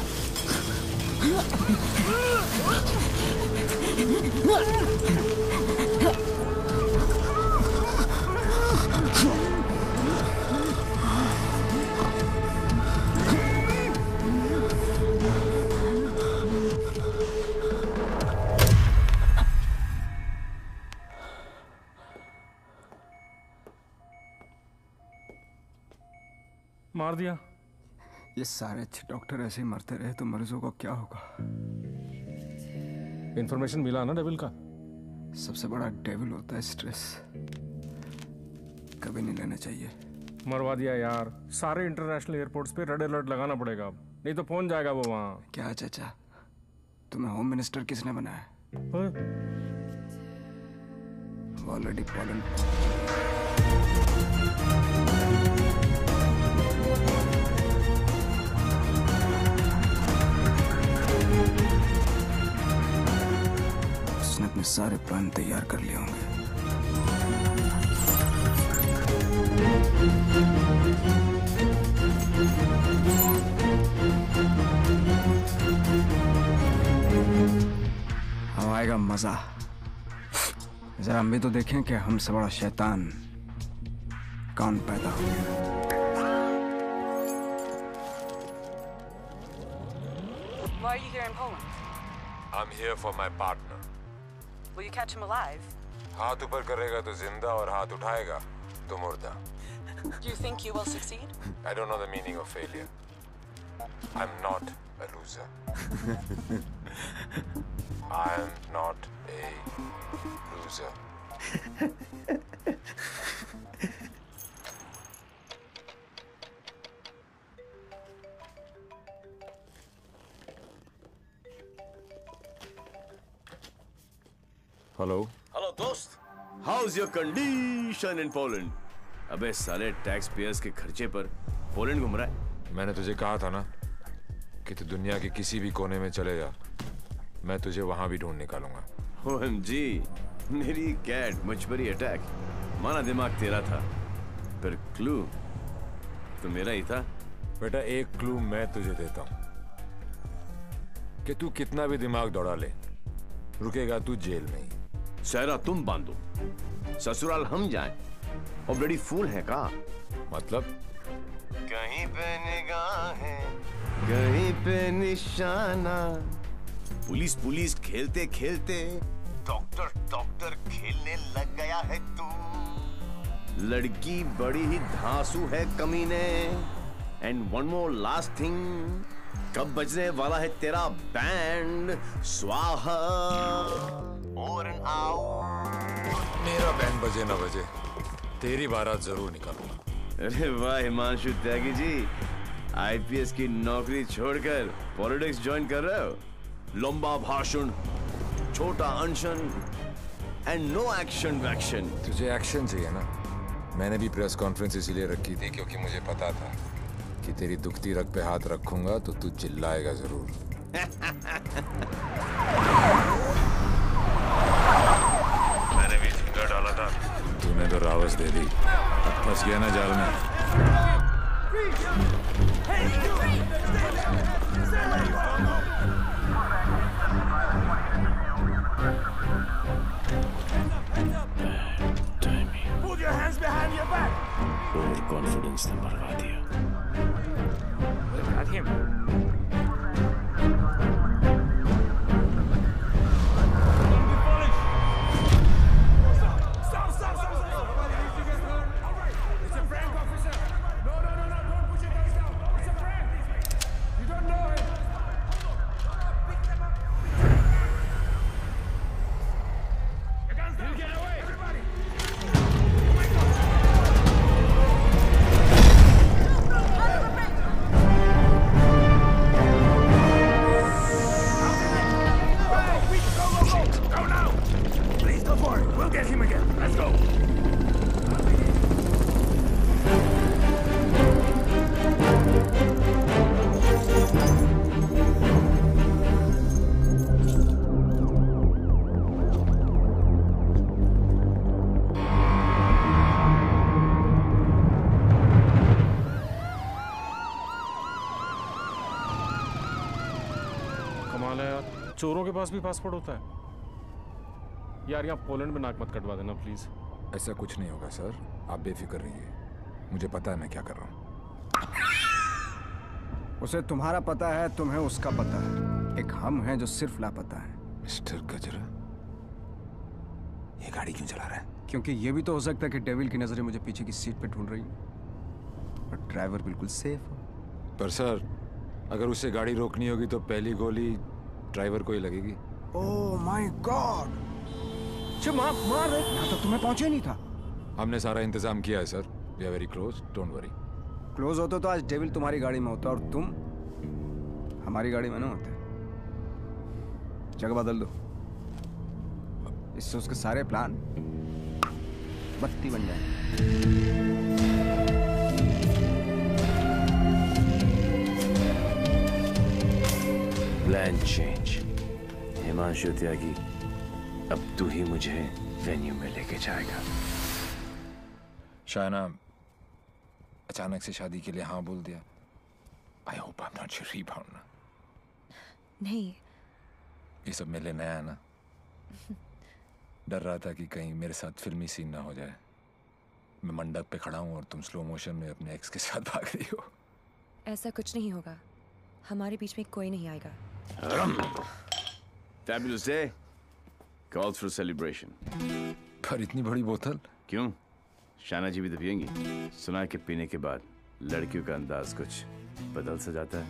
मार दिया. ये सारे अच्छे डॉक्टर ऐसे ही मरते रहे तो मरीजों को क्या होगा? इन्फॉर्मेशन मिला ना डेविल का? सबसे बड़ा डेविल होता है स्ट्रेस, कभी नहीं लेना चाहिए। मरवा दिया यार, सारे इंटरनेशनल एयरपोर्ट्स पे रेड अलर्ट लगाना पड़ेगा अब, नहीं तो पहुंच जाएगा वो वहां। क्या चाचा, तुम्हें होम मिनिस्टर किसने बनाया? Already Poland. उसने अपने सारे प्लान तैयार कर लिए होंगे। अब आएगा मजा। जरा हम भी तो देखें कि हमसे बड़ा शैतान कौन पैदा हो गया। Why are you here in Poland? I'm here for my partner. Will you catch him alive? हाथ ऊपर करेगा तो जिंदा और हाथ उठाएगा तो मुर्दा. Do you think you will succeed? I don't know the meaning of failure. I'm not a loser. I'm not a loser. Hello hello दोस्त, how's your condition in Poland? अबे साले टैक्स पेयर्स के खर्चे पर पोलैंड घूम रहा है। मैंने तुझे कहा था ना कि तू दुनिया के किसी भी कोने में चले जा, मैं तुझे वहां भी ढूंढ निकालूंगा। OMG, मेरी कैट मुझ पर ही अटैक। माना दिमाग तेरा था, पर क्लू तो मेरा ही था। बेटा एक क्लू मैं तुझे देता हूं कि तू कितना भी दिमाग दौड़ा ले, रुकेगा तू जेल में ही। सहरा तुम बांधो, ससुराल हम जाएं। और ब्लडी फूल है का? मतलब कहीं पे निगाहें, कहीं पे निशाना। पुलिस पुलिस खेलते खेलते डॉक्टर डॉक्टर खेलने लग गया है तू। लड़की बड़ी ही धांसू है कमीने। And one more last thing, कब बजने वाला है तेरा बैंड? स्वाहा और मेरा बैंड बजे ना बजे, तेरी बारात जरूर निकालूंगा। अरे वाह हिमांशु त्यागी जी, IPS की नौकरी छोड़कर पॉलिटिक्स ज्वाइन कर रहे हो? लंबा भाषण, छोटा अनशन एंड नो एक्शन वैक्शन। तुझे एक्शन चाहिए ना? मैंने भी प्रेस कॉन्फ्रेंस इसीलिए रखी थी क्योंकि मुझे पता था कि तेरी दुखती रग पे हाथ रखूंगा तो तू चिल्लाएगा जरूर। मैंने भी झिंगा डाला था, तूने तो रावस दे दी। अब फंस गया ना जाल में। Put your hands behind your back. Over confidence ने मरवा दिया। Got him. चोरों के पास भी पासपोर्ट होता है यार। यहाँ पोलैंड में नाक मत कटवा देना प्लीज। ऐसा कुछ नहीं होगा सर, आप बेफिक्र रहिए, मुझे पता है मैं क्या कर रहा हूँ। उसे तुम्हारा पता है, तुम्हें उसका पता है। एक हम हैं जो सिर्फ लापता है। मिस्टर गजरा, ये गाड़ी क्यों चला रहा है? क्योंकि ये भी तो हो सकता है कि डेविल की नजरें मुझे पीछे की सीट पे ढूंढ रही हैं और ड्राइवर बिल्कुल सेफ हो। पर सर, अगर उसे गाड़ी रोकनी होगी तो पहली गोली ड्राइवर को ही लगेगी। Oh my God. अच्छा मार यहाँ तक तुम्हें पहुंचे नहीं था। हमने सारा इंतजाम किया है sir. We are very close, don't worry. Close होते तो आज डेविल तुम्हारी गाड़ी में होता और तुम हमारी गाड़ी में ना होते। जगह बदल दो, इससे उसके सारे प्लान बत्ती बन जाए। Plan change. हिमांशु त्यागी, अब तू ही मुझे वेन्यू में लेके जाएगा। शायना अचानक से शादी के लिए हाँ बोल दिया। I hope I am not your rebound ना। नहीं, ये सब मेरे लिए नया है ना। डर रहा था कि कहीं मेरे साथ फिल्मी सीन ना हो जाए। मैं मंडप पे खड़ा हूँ और तुम स्लो मोशन में अपने एक्स के साथ भाग रही हो। ऐसा कुछ नहीं होगा, हमारे बीच में कोई नहीं आएगा। Fabulous day. Calls for celebration. पर इतनी बड़ी बोतल क्यों? शाना जी भी तो पियेंगी। सुना है कि पीने के बाद लड़कियों का अंदाज कुछ बदल सा जाता है।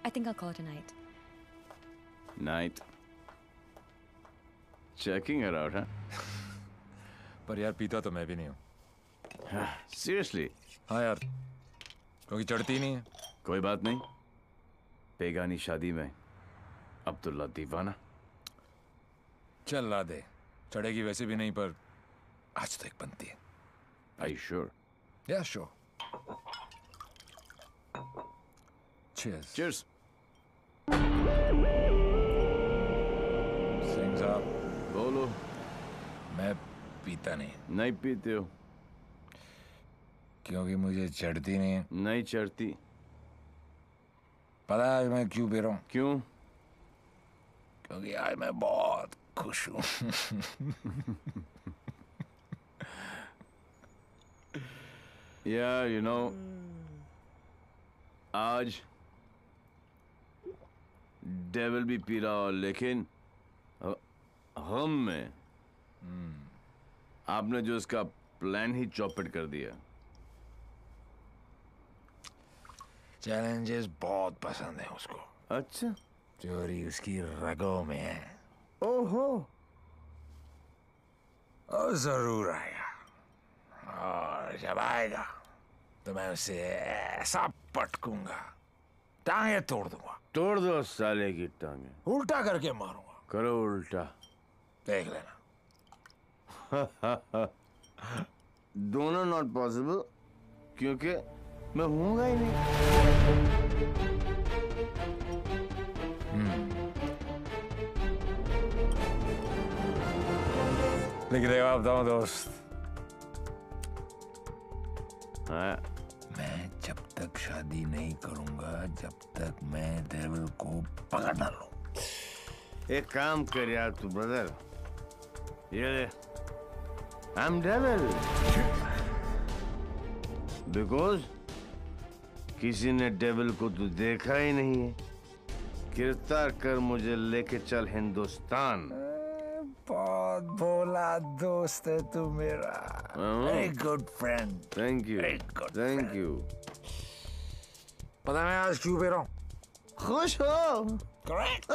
I think I'll call it a night. Night. Checking her out, huh? पर यार पीता तो मैं भी नहीं हूँ। Seriously? हाँ यार, क्योंकि चढ़ती नहीं है। कोई बात नहीं, बेगानी शादी में अब्दुल्ला दीवाना। चल ला दे, चढ़ेगी वैसे भी नहीं, पर आज तो एक बनती है। Are you sure? Yeah, sure. Cheers. Cheers. Singh साहब, बोलो। मैं पीता नहीं। नहीं पीते हो? क्योंकि मुझे चढ़ती नहीं है। नहीं चढ़ती। पता है मैं क्यों पी रहा हूँ? क्यों? क्योंकि आज मैं बहुत खुश हूँ। Yeah, you know, आज डेविल भी पी रहा, लेकिन हम में आपने जो इसका प्लान ही चौपट कर दिया। चैलेंजेस बहुत पसंद है उसको। अच्छा, चोरी उसकी रगों में है। ओहो, और जरूर आएगा, और जब आएगा तो मैं उसे ऐसा पटकूंगा, टांगे तोड़ दूंगा। तोड़ दो साले की टांगे। उल्टा करके मारूंगा। करो उल्टा, देख लेना। दोनों नॉट पॉसिबल, क्योंकि मैं हूंगा ही नहीं। लेकिन जवाब बताऊं दोस्त, मैं जब तक शादी नहीं करूंगा जब तक मैं डेविल को पकड़ ना लूं। एक काम कर यार तू ब्रदर, ये आई एम डेविल, बिकॉज किसी ने डेविल को तू देखा ही नहीं है। गिरफ्तार कर मुझे लेके चल हिंदुस्तान। बहुत भोला दोस्त है तू मेरा। Very good friend. Thank you, thank you. पता मैं आज क्यों पी रहा हूँ? खुश हो? करेक्ट।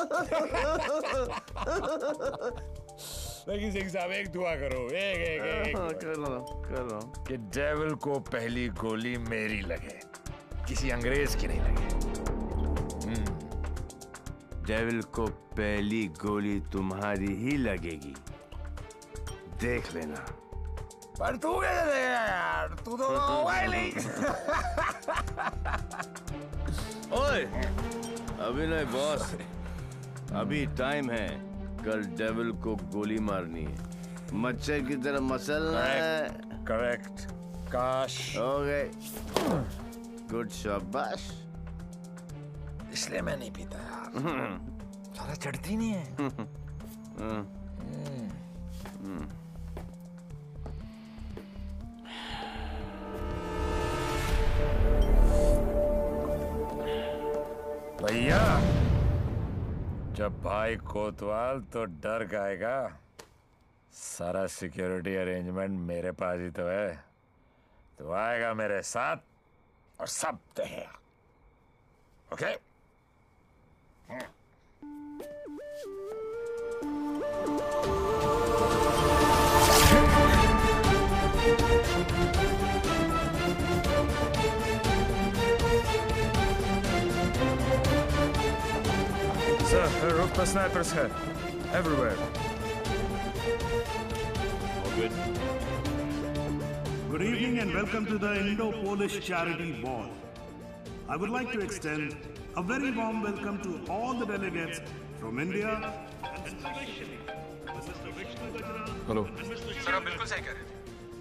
लेकिन सिंह साहब एक दुआ करो, एक कर लो कि डेविल को पहली गोली मेरी लगे, किसी अंग्रेज की नहीं लगे। डेविल को पहली गोली तुम्हारी ही लगेगी, देख लेना। पर तू कैसे देगा यार, तू तो होगा ही नहीं। ओए, अभी नहीं बॉस, अभी टाइम है। कल डेविल को गोली मारनी है, मच्छर की तरह मसलना है। करेक्ट। काश। ओके, गुड शाबाश। इसलिए मैं नहीं पीता यार, सारा चढ़ती नहीं है। भैया, जब भाई कोतवाल तो डर गाएगा। सारा सिक्योरिटी अरेंजमेंट मेरे पास ही तो है, तो आएगा मेरे साथ और सब देखेगा। ओके? Sir, roof पर snipers है. Everywhere. All good. Good evening and welcome to the Indo-Polish Charity Ball. I would like to extend a very warm welcome to all the delegates from India and especially Mr. Vishnu Gajra. Hello sir आप बिल्कुल सही कह रहे थे.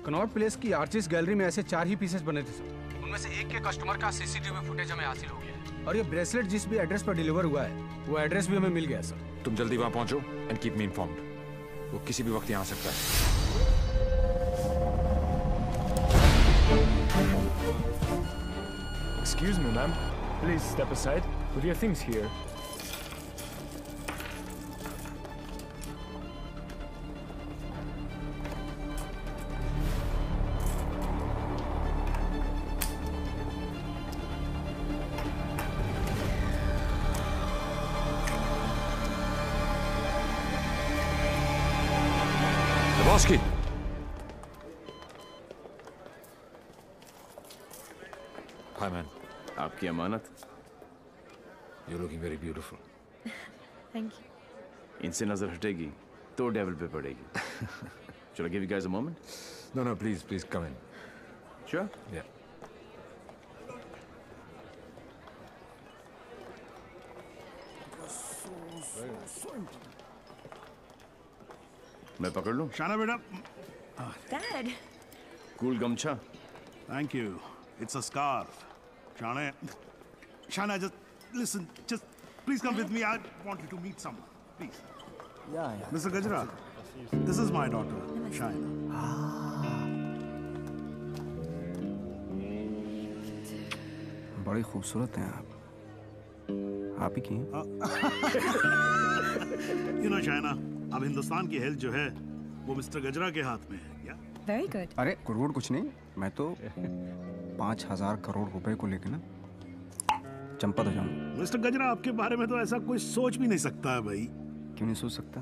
Connaught place की artist gallery में ऐसे 4 ही pieces बने थे सर. उनमें से एक के कस्टमर का सीसीटीवी फुटेज हमें हासिल हो गया है. और ये ब्रेसलेट जिस भी एड्रेस पर डिलीवर हुआ है वो एड्रेस भी हमें मिल गया सर. तुम जल्दी वहां पहुंचो एंड कीप मी इन्फॉर्म्ड. वो किसी भी वक्त यहाँ आ सकता है. Excuse me, ma'am. Please step aside. Put your things here. Lebowski. Hi, man. आपकी अमानत. You're looking very beautiful. Thank you. इनसे नजर हटेगी तो डेविल पे पड़ेगी. Shall I give you guys a moment? No, please, come in. Sure? Yeah. मैं पकड़ लूं? शाना बेटा. Dad. कूल गमछा. Thank you. It's a scarf. Shana, just listen. Just please come with me. I want you to meet someone. Please. Yeah. Mr. Gajra, this is my daughter, Shana. बड़ी खूबसूरत हैं आप. आप ही की हैं? You know, Shana, अब हिंदुस्तान की health जो है वो मिस्टर गजरा के हाथ में है. Yeah? Very good. अरे करोड़ कुछ नहीं. मैं तो 5,000 करोड़ रुपए को लेके ना चंपत हो जाऊंगा. मिस्टर गजरा, आपके बारे में तो ऐसा कोई सोच भी नहीं सकता है भाई. क्यों नहीं सोच सकता?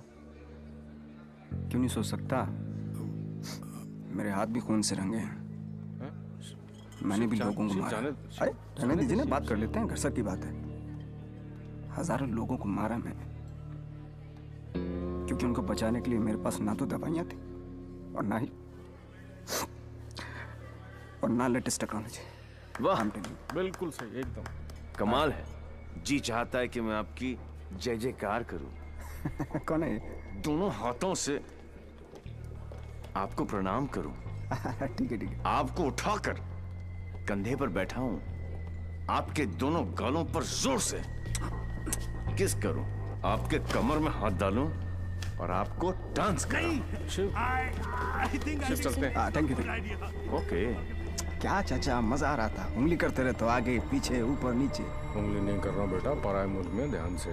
क्यों नहीं सोच सकता? मेरे हाथ भी खून से रंगे हैं. मैंने भी लोगों को मारा. अरे रहने दीजिए ना, बात कर लेते हैं. घर की बात है. हजारों लोगों को मारा मैंने क्योंकि उनको बचाने के लिए मेरे पास ना तो दवाइयाँ थी और ना लेटेस्ट टेक्नोलॉजी. वाह, बिल्कुल सही, एकदम कमाल है. जी चाहता है कि मैं आपकी जय जयकार करूं. कौन है? दोनों हाथों से आपको प्रणाम करूं. ठीक है. आपको उठाकर कंधे पर बैठा हूं. आपके दोनों गालों पर जोर से किस करूं. आपके कमर में हाथ डालूं और आपको डांस कराऊं. Thank you. ओके. क्या चाचा, मजा आ रहा था. उंगली करते रहे तो आगे पीछे ऊपर नीचे. उंगली नहीं कर रहा बेटा, पराये मुल्क में ध्यान से.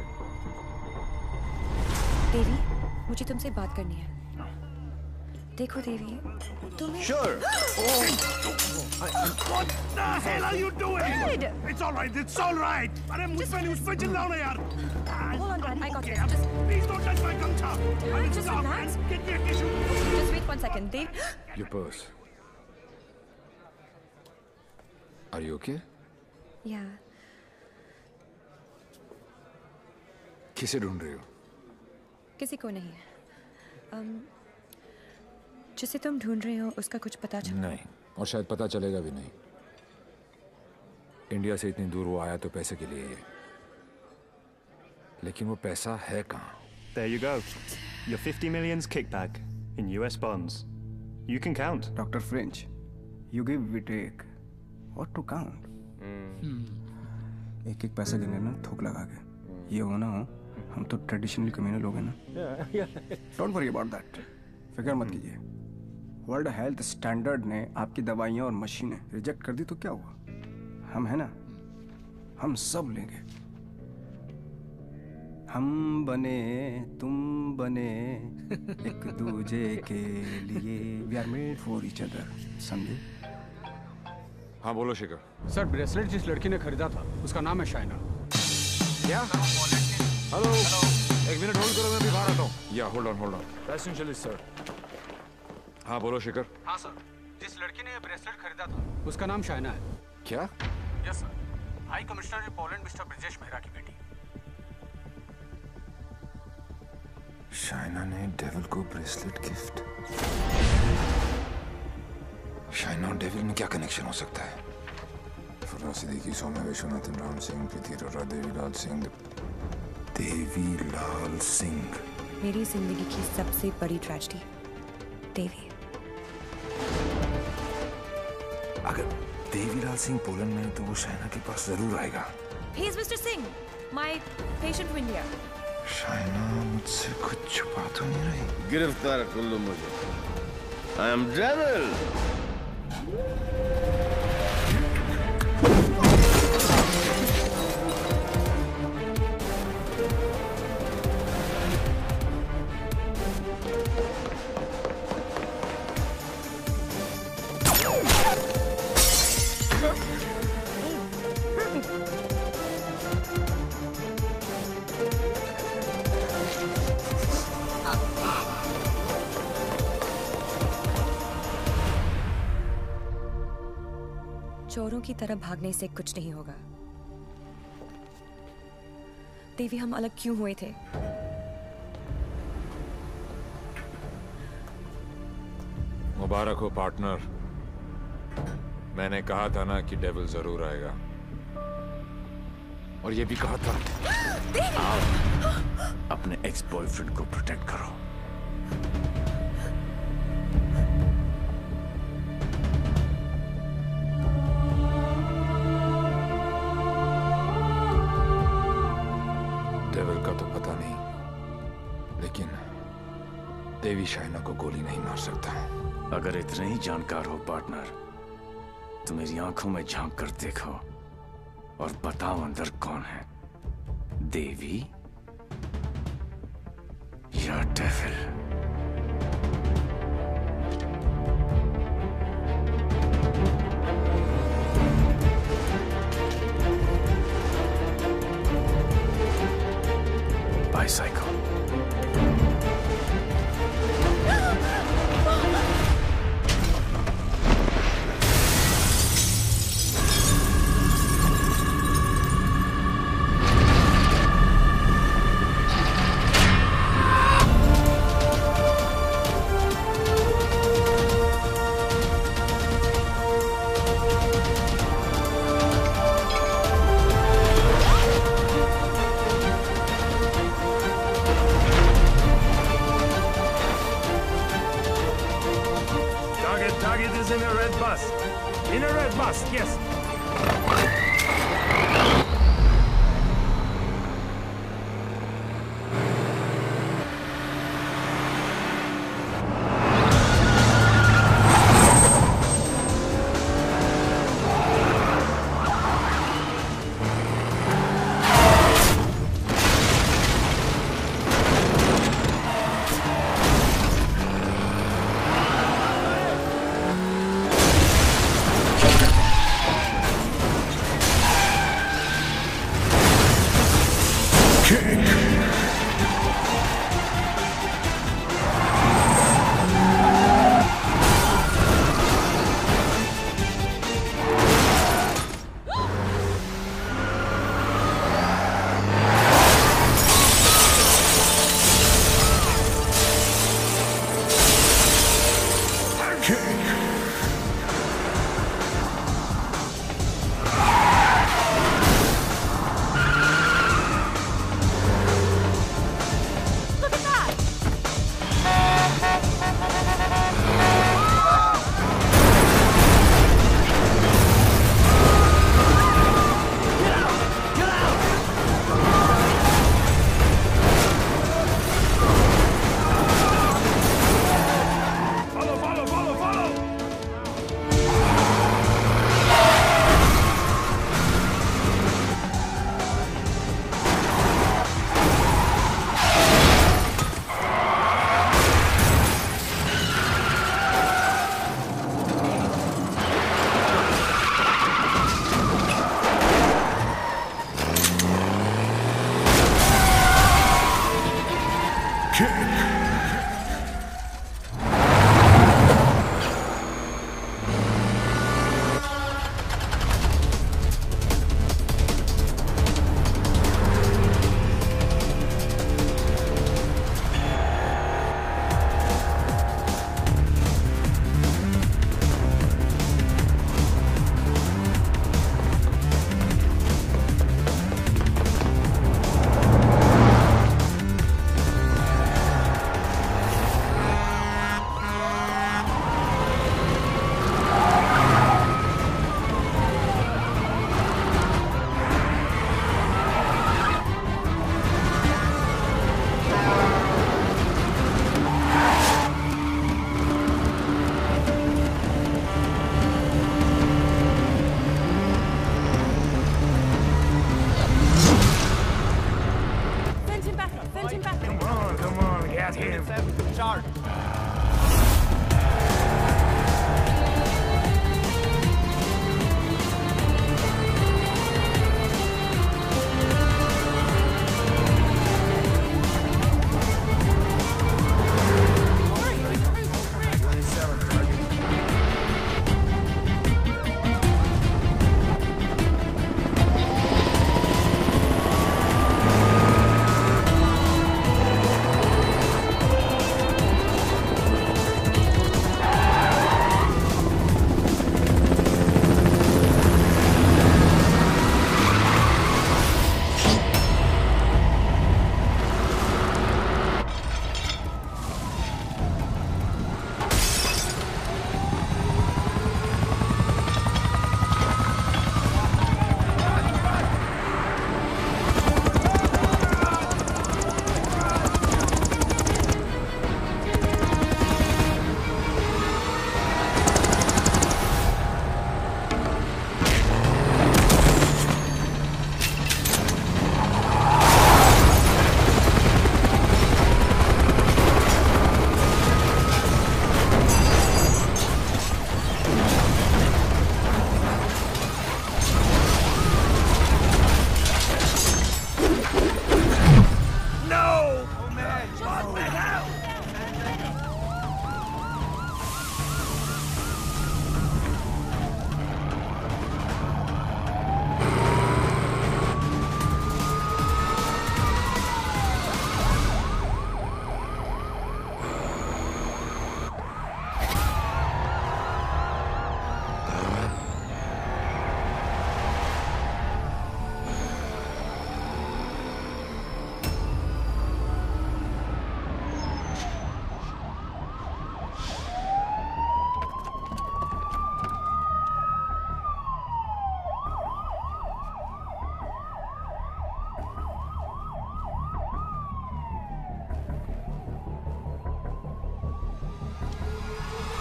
देवी, मुझे तुमसे बात करनी है. देखो देवी, तुम्हें. Sure. What the hell are you doing? Dad! It's all right. It's all right. अरे मुझ पे चिल्लाओ ना यार. Hold on, Dad. I got this. Please don't touch my gumcha. Just relax. Get me a tissue. Just wait 1 second, Dev. Your purse. Are you okay? Yeah. किसे ढूंढ रही हो? किसी को नहीं. जिसे तुम ढूंढ रहे हो उसका कुछ पता चला? नहीं, और शायद पता चलेगा भी नहीं. इंडिया से इतनी दूर वो आया तो पैसे के लिए ही है. लेकिन वो पैसा है कहाँ? There you go. Your 50 million's kickback in US bonds. You can count. Dr. French, you give, we take. What to count? एक पैसा गिनने ना थोक लगा के. ये हो ना हो, हम तो ट्रेडिशनली कम्युनल लोग हैं ना. Don't worry about that. फिक्र मत कीजिए. वर्ल्ड हेल्थ स्टैंडर्ड ने आपकी दवाइयाँ और मशीनें रिजेक्ट कर दी तो क्या हुआ? हम है ना, हम सब लेंगे. हम बने तुम बने एक दूजे के लिए. We are made for each other. समझे? हाँ बोलो शिखर. सर, ब्रेसलेट जिस लड़की ने खरीदा था उसका नाम है शाइना. क्या? हेलो, एक मिनट होल्ड करो, मैं अभी बाहर आता हूँ. या होल्ड ऑन. Passenger sir. हाँ बोलो शिखर. हाँ सर, जिस लड़की ने ये ब्रेसलेट खरीदा था उसका नाम शाइना है. क्या? Yes sir. High commissioner Poland mister Brijesh Mehra की बेटी. शाइना ने डेविल को ब्रेसलेट गिफ्ट। शाइना और डेविल में क्या कनेक्शन हो सकता है? फुर्रा सिद्दीकी, सौम्या विश्वनाथन, राम सिंह, प्रीति अरोड़ा, देवीलाल सिंह। देवीलाल सिंह। मेरी जिंदगी की सबसे बड़ी ट्रेजेडी, देवी। अगर देवीलाल सिंह पोलैंड में है तो वो शाइना के पास जरूर आएगा। He is Mr. Singh, my patient from India. Shaina मुझसे कुछ छुपा तो नहीं रही? गिरफ्तार कर लो मुझे। I am Devil. चोरों की तरह भागने से कुछ नहीं होगा। देवी, हम अलग क्यों हुए थे? मुबारक हो पार्टनर। मैंने कहा था ना कि डेविल जरूर आएगा, और ये भी कहा था। आओ, अपने एक्स बॉयफ्रेंड को प्रोटेक्ट करो। डेविल का तो पता नहीं, लेकिन देवी शाइना को गोली नहीं मार सकता। अगर इतने ही जानकार हो पार्टनर, तो मेरी आंखों में झांक कर देखो और बताओ अंदर कौन है, देवी या devil? Bicycle. Target is in a red bus. In a red bus, yes.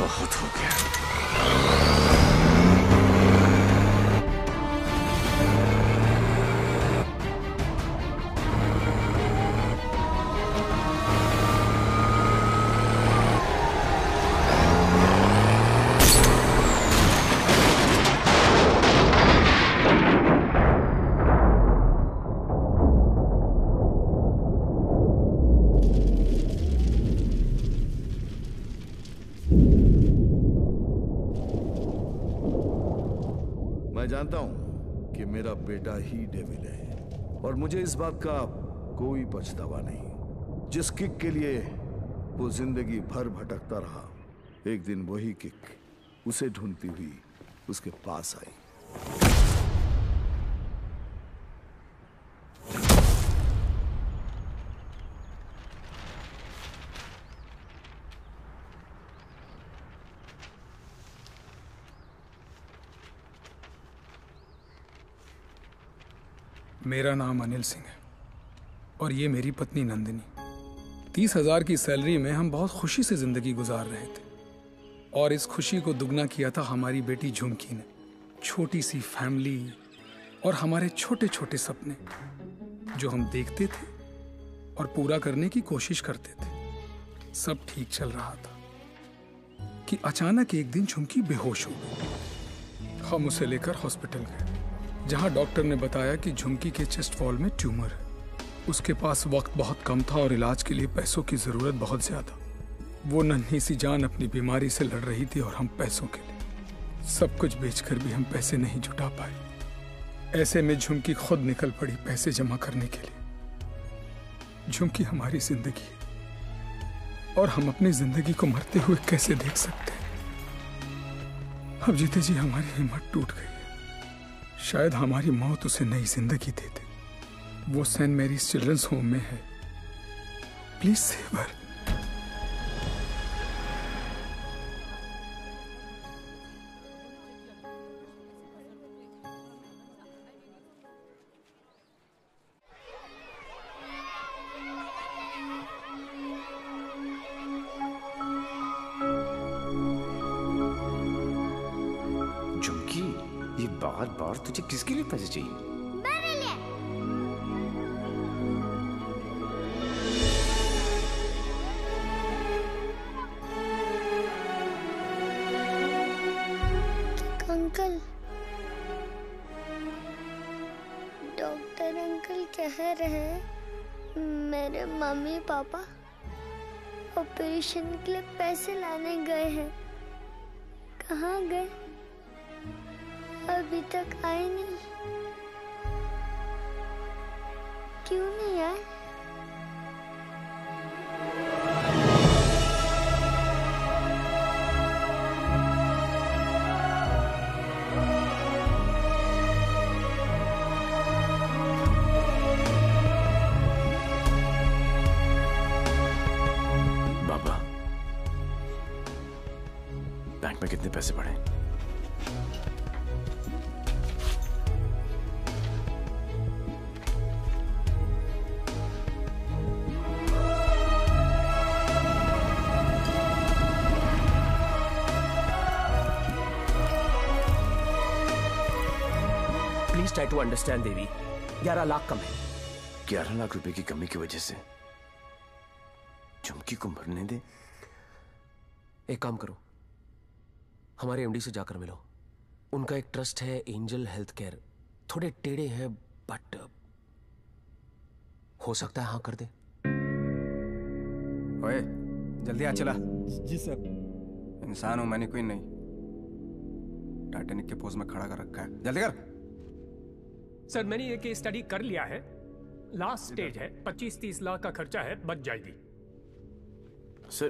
बहुत हो गया। मैं जानता हूं कि मेरा बेटा ही डेविल है और मुझे इस बात का कोई पछतावा नहीं। जिस किक के लिए वो जिंदगी भर भटकता रहा, एक दिन वही किक उसे ढूंढती हुई उसके पास आई। मेरा नाम अनिल सिंह है और ये मेरी पत्नी नंदिनी। 30,000 की सैलरी में हम बहुत खुशी से जिंदगी गुजार रहे थे और इस खुशी को दुगना किया था हमारी बेटी झुमकी ने। छोटी सी फैमिली और हमारे छोटे छोटे सपने जो हम देखते थे और पूरा करने की कोशिश करते थे। सब ठीक चल रहा था कि अचानक एक दिन झुमकी बेहोश हो गई। हम उसे लेकर हॉस्पिटल गए जहां डॉक्टर ने बताया कि झुमकी के चेस्ट वॉल में ट्यूमर है। उसके पास वक्त बहुत कम था और इलाज के लिए पैसों की जरूरत बहुत ज्यादा। वो नन्ही सी जान अपनी बीमारी से लड़ रही थी और हम पैसों के लिए सब कुछ बेचकर भी हम पैसे नहीं जुटा पाए। ऐसे में झुमकी खुद निकल पड़ी पैसे जमा करने के लिए। झुमकी हमारी जिंदगी है और हम अपनी जिंदगी को मरते हुए कैसे देख सकते हैं। अब जीते जी हमारी हिम्मत टूट गई। शायद हमारी मौत उसे नई जिंदगी दे दे। वो सेंट मैरीज चिल्ड्रंस होम में है। Please save her. झुमकी, ये बार बार तुझे किसके लिए पैसे चाहिए? मेरे लिए। अंकल, डॉक्टर अंकल कह रहे हैं मेरे मम्मी पापा ऑपरेशन के लिए पैसे लाने गए हैं। कहाँ गए? अभी तक आए नहीं। क्यों नहीं आए? बाबा, बैंक में कितने पैसे पड़े? प्लीज ट्राई टू अंडरस्टैंड देवी। 11 लाख कम है। 11 लाख रुपए की कमी की वजह से झुमकी को मरने दे? एक काम करो, हमारे एमडी से जाकर मिलो। उनका एक ट्रस्ट है एंजल हेल्थ केयर। थोड़े टेढ़े हैं बट हो सकता है हाँ कर दे। ओए, जल्दी आ चला। जी सर। इंसान हूं मैंने, कोई नहीं। टाइटैनिक के पोज में खड़ा कर रखा है। जल्दी कर। सर मैंने ये केस स्टडी कर लिया है। लास्ट स्टेज है। 25-30 लाख का खर्चा है, बच जाएगी। सर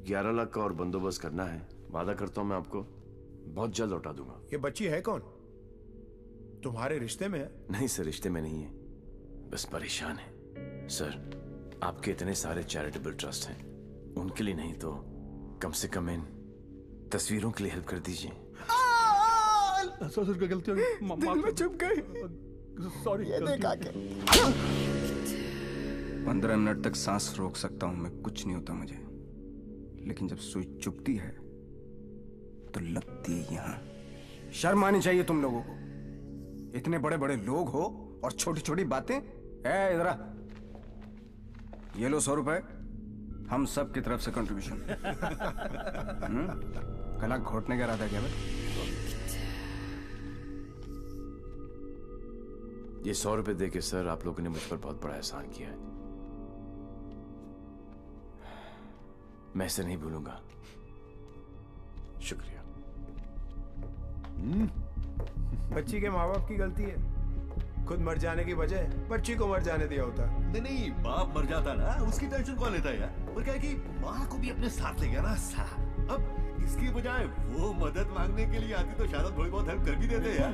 11 लाख का और बंदोबस्त करना है। वादा करता हूं मैं आपको बहुत जल्द लौटा दूंगा। ये बच्ची है कौन? तुम्हारे रिश्ते में है? नहीं सर, रिश्ते में नहीं है, बस परेशान है। सर आपके इतने सारे चैरिटेबल ट्रस्ट हैं, उनके लिए नहीं तो कम से कम इन तस्वीरों के लिए हेल्प कर दीजिए। सर गलती हो गई। दिल में चुप गई। सॉरी। ये देखा के 15 मिनट तक सांस रोक सकता हूं मैं, कुछ नहीं होता मुझे। लेकिन जब सुई चुभती है तो लगती है यहां। शर्म आनी चाहिए तुम लोगों को। इतने बड़े बड़े लोग हो और छोटी छोटी बातें। इधर आ, ये लो 100 रुपए, हम सब की तरफ से कंट्रीब्यूशन। कला घोटने का इरादा क्या भाई? ये 100 रुपए देके सर आप लोगों ने मुझ पर बहुत बड़ा एहसान किया है। मैं इसे नहीं भूलूंगा। शुक्रिया। बच्ची के माँ बाप की गलती है। खुद मर जाने की बजाय बच्ची को मर जाने दिया होता। नहीं, बाप मर जाता ना, उसकी टेंशन कौन लेता है यार? और क्या है कि माँ को भी अपने साथ ले गया ना साहब। अब इसकी बजाय वो मदद मांगने के लिए आती तो शायद थोड़ी बहुत हेल्प कर भी देते यार।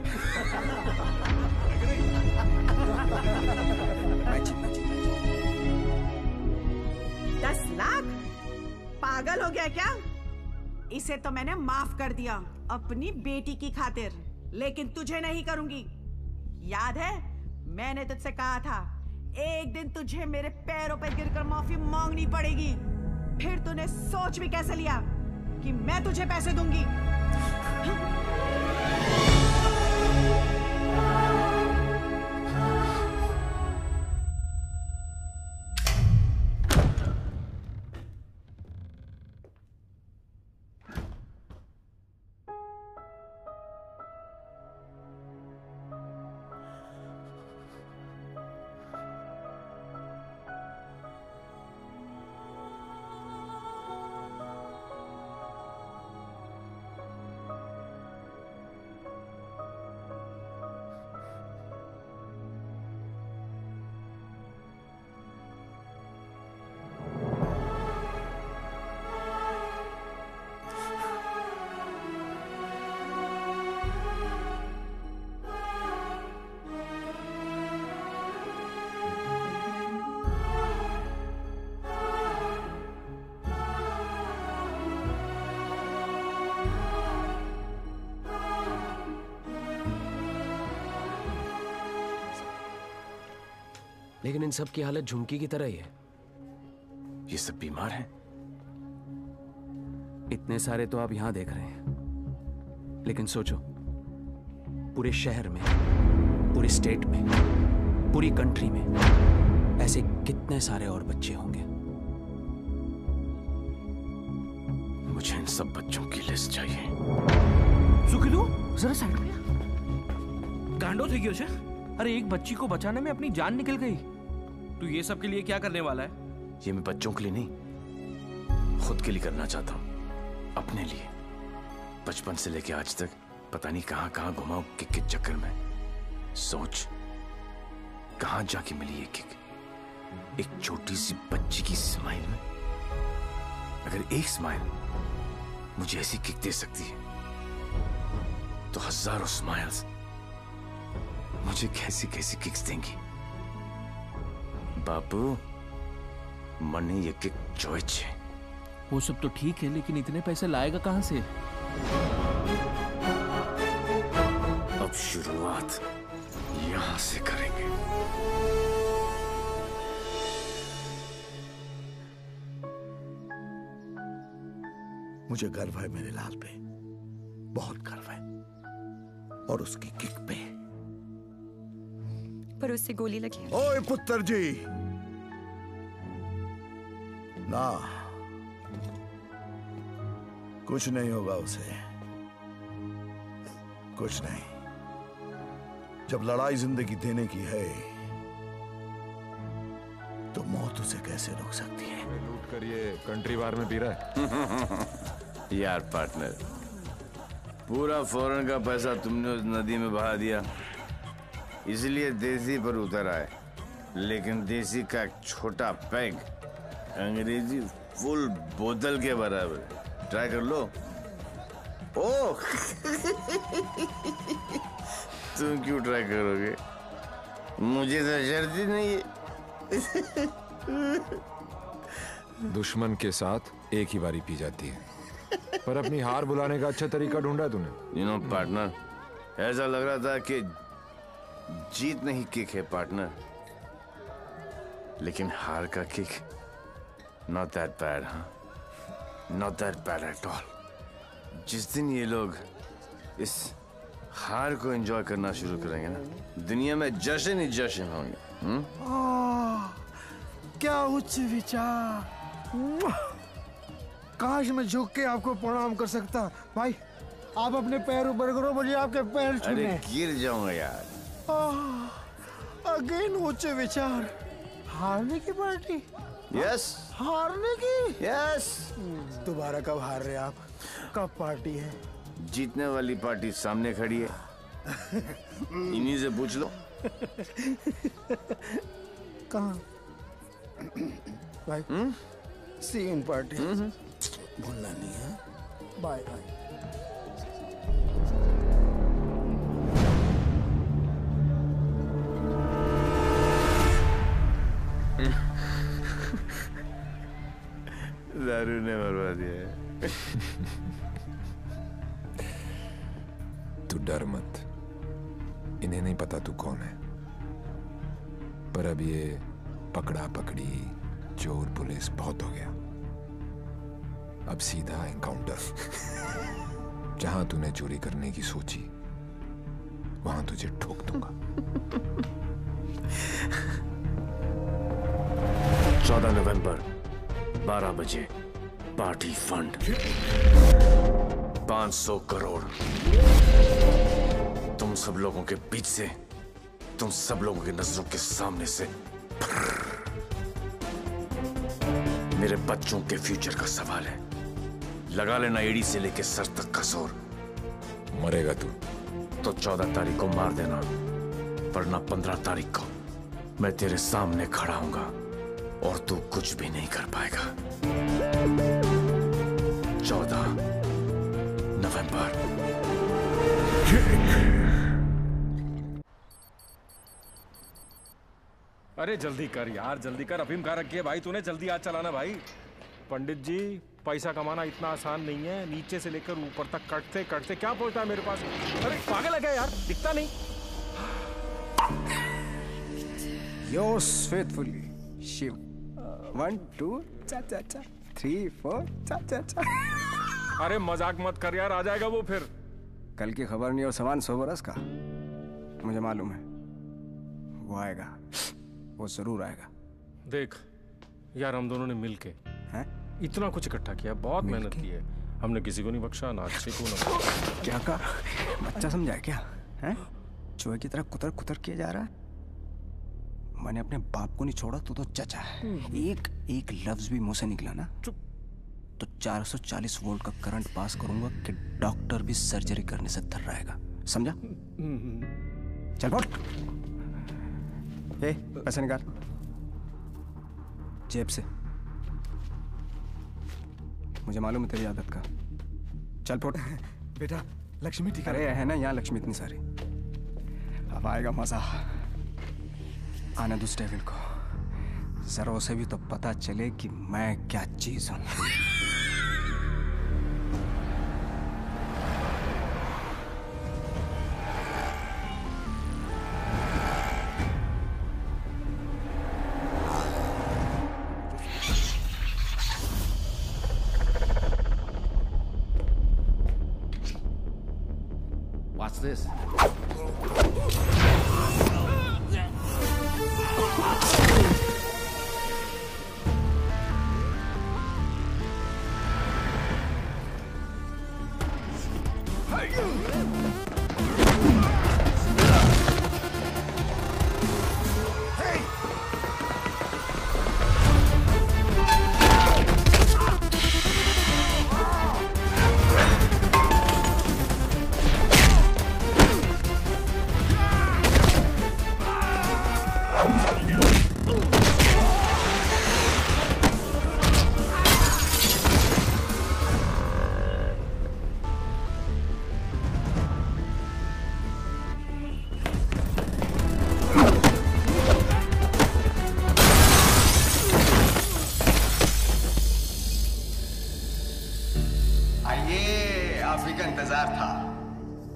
10 लाख? पागल हो गया क्या? इसे तो मैंने माफ कर दिया अपनी बेटी की खातिर, लेकिन तुझे नहीं करूंगी। याद है मैंने तुझसे कहा था एक दिन तुझे मेरे पैरों पर गिरकर माफी मांगनी पड़ेगी। फिर तूने सोच भी कैसे लिया कि मैं तुझे पैसे दूंगी? लेकिन इन सब की हालत झुमकी की तरह ही है। ये सब बीमार हैं। इतने सारे तो आप यहां देख रहे हैं, लेकिन सोचो पूरे शहर में, पूरे स्टेट में, पूरी कंट्री में ऐसे कितने सारे और बच्चे होंगे। मुझे इन सब बच्चों की लिस्ट चाहिए। सुखिलू जरा साइड में। गांडो थी क्यों? अरे एक बच्ची को बचाने में अपनी जान निकल गई। तू ये सब के लिए क्या करने वाला है? ये मैं बच्चों के लिए नहीं, खुद के लिए करना चाहता हूं। अपने लिए। बचपन से लेके आज तक पता नहीं कहां कहां घुमाऊं किक के चक्कर में। सोच कहां जाके मिली ये किक। एक छोटी सी बच्ची की स्माइल में। अगर एक स्माइल मुझे ऐसी किक दे सकती है तो हजारों स्माइल्स मुझे कैसी कैसी किक्स देंगी। बाबू मनी ये किक चॉइस है। वो सब तो ठीक है, लेकिन इतने पैसे लाएगा कहां से? अब शुरुआत यहां से करेंगे। मुझे गर्व है मेरे लाल पे, बहुत गर्व है, और उसकी किक पे। पर उससे गोली लगी। ओए पुत्र जी, ना कुछ नहीं होगा उसे, कुछ नहीं। जब लड़ाई जिंदगी देने की है तो मौत उसे कैसे रोक सकती है? लूट कर ये कंट्री बार में पी रहा है। यार पार्टनर, पूरा फॉरेन का पैसा तुमने उस नदी में बहा दिया, इसलिए देसी पर उतर आए। लेकिन देसी का एक छोटा पैग अंग्रेजी फुल बोतल के बराबर है। ट्राई कर लो। ओह तुम क्यों ट्राई करोगे? मुझे तो शर्त ही नहीं है। दुश्मन के साथ एक ही बारी पी जाती है, पर अपनी हार बुलाने का अच्छा तरीका ढूंढा तूने। यू नो पार्टनर, ऐसा लग रहा था कि जीत नहीं किक है पार्टनर, लेकिन हार का किक नॉट दैट बैड। हाँ Not that bad at all. जिस दिन ये लोग इस हार को एंजॉय करना शुरू करेंगे ना, दुनिया में जश्न ही जश्न होंगे। क्या उच्च विचार! काश मैं झुक के आपको प्रणाम कर सकता। भाई आप अपने पैर ऊपर करो, मुझे आपके पैर छूने। अरे गिर जाऊंगा यार। अगेन उच्च विचार। हारने की पार्टी? यस। हारने की? यस। दोबारा कब हार रहे आप? कब पार्टी है? जीतने वाली पार्टी सामने खड़ी है, इन्हीं से पूछ लो। कहाँ? भाई सी इन पार्टी। भूलना नहीं है। Bye bye. दारू ने मरवा दिया है। तू डर मत, इन्हें नहीं पता तू कौन है, पर अब ये पकड़ा पकड़ी चोर पुलिस बहुत हो गया। अब सीधा एनकाउंटर। जहां तूने चोरी करने की सोची वहां तुझे ठोक दूंगा। 14 नवंबर 12 बजे पार्टी फंड 500 करोड़ तुम सब लोगों के बीच से, तुम सब लोगों की नजरों के सामने से। मेरे बच्चों के फ्यूचर का सवाल है, लगा लेना एड़ी से लेके सर तक का जोर। मरेगा तू तो 14 तारीख को मार देना, वरना 15 तारीख को मैं तेरे सामने खड़ा हूंगा और तू कुछ भी नहीं कर पाएगा। 14 नवंबर। अरे जल्दी कर यार, जल्दी कर। अफीम कहाँ रखी है भाई तूने? जल्दी आज चलाना भाई। पंडित जी, पैसा कमाना इतना आसान नहीं है। नीचे से लेकर ऊपर तक कटते कटते क्या पहुंचता है मेरे पास? अरे पागल है क्या यार, दिखता नहीं। Yours faithfully, Shiv. 1 2 चा चा चा 3 4 चा चा चा। अरे मजाक मत कर यार, आ जाएगा वो फिर। कल की खबर नहीं और सामान 100 बरस का, मुझे मालूम है। वो आएगा, वो जरूर आएगा। देख यार, हम दोनों ने मिलके इतना कुछ इकट्ठा किया, बहुत मेहनत की है हमने। किसी को नहीं बख्शा, ना अच्छे को ना। क्या कर बच्चा समझा क्या है? चूहे की तरह कुतर कुतर किया जा रहा है। मैंने अपने बाप को नहीं छोड़ा, तो चचा है। एक लफ्ज भी मुंह से निकला ना तो 440 वोल्ट का करंट पास करूंगा कि डॉक्टर भी सर्जरी करने से डर रहेगा। समझा? चल बोल। पैसे निकाल जेब से, मुझे मालूम है तेरी आदत का। चल फोट। बेटा लक्ष्मी ठीक है? अरे है ना यहाँ लक्ष्मी इतनी सारी। अब आएगा मजा। आने दूस डेविल को, जरा उसे भी तो पता चले कि मैं क्या चीज हूं। What's this?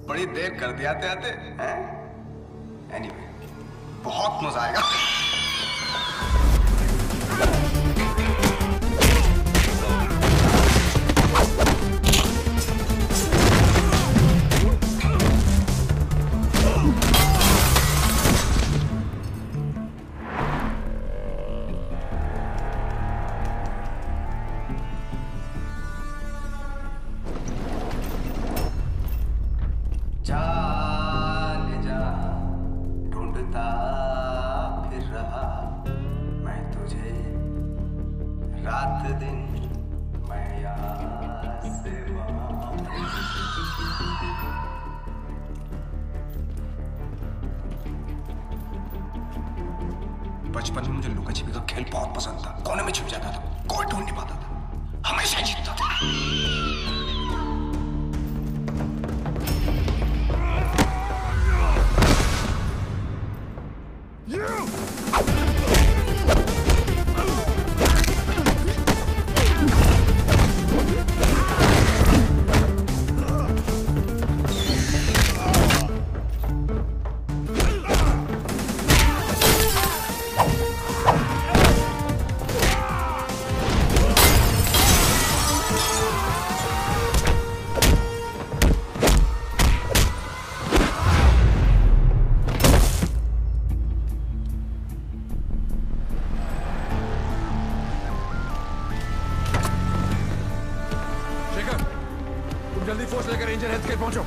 बड़ी देर कर दिया आते हैं। एनीवे, बहुत मजा आएगा। दिन मैं यहाँ से वहाँ। बचपन में मुझे लुका छिपी का खेल बहुत पसंद था। कोने में छुप जाता था, कोई ढूंढ नहीं पाता था, हमेशा जीतता था। जल्दी फोर्स लेकर रेंजर हेल्थ केयर पहुंचो।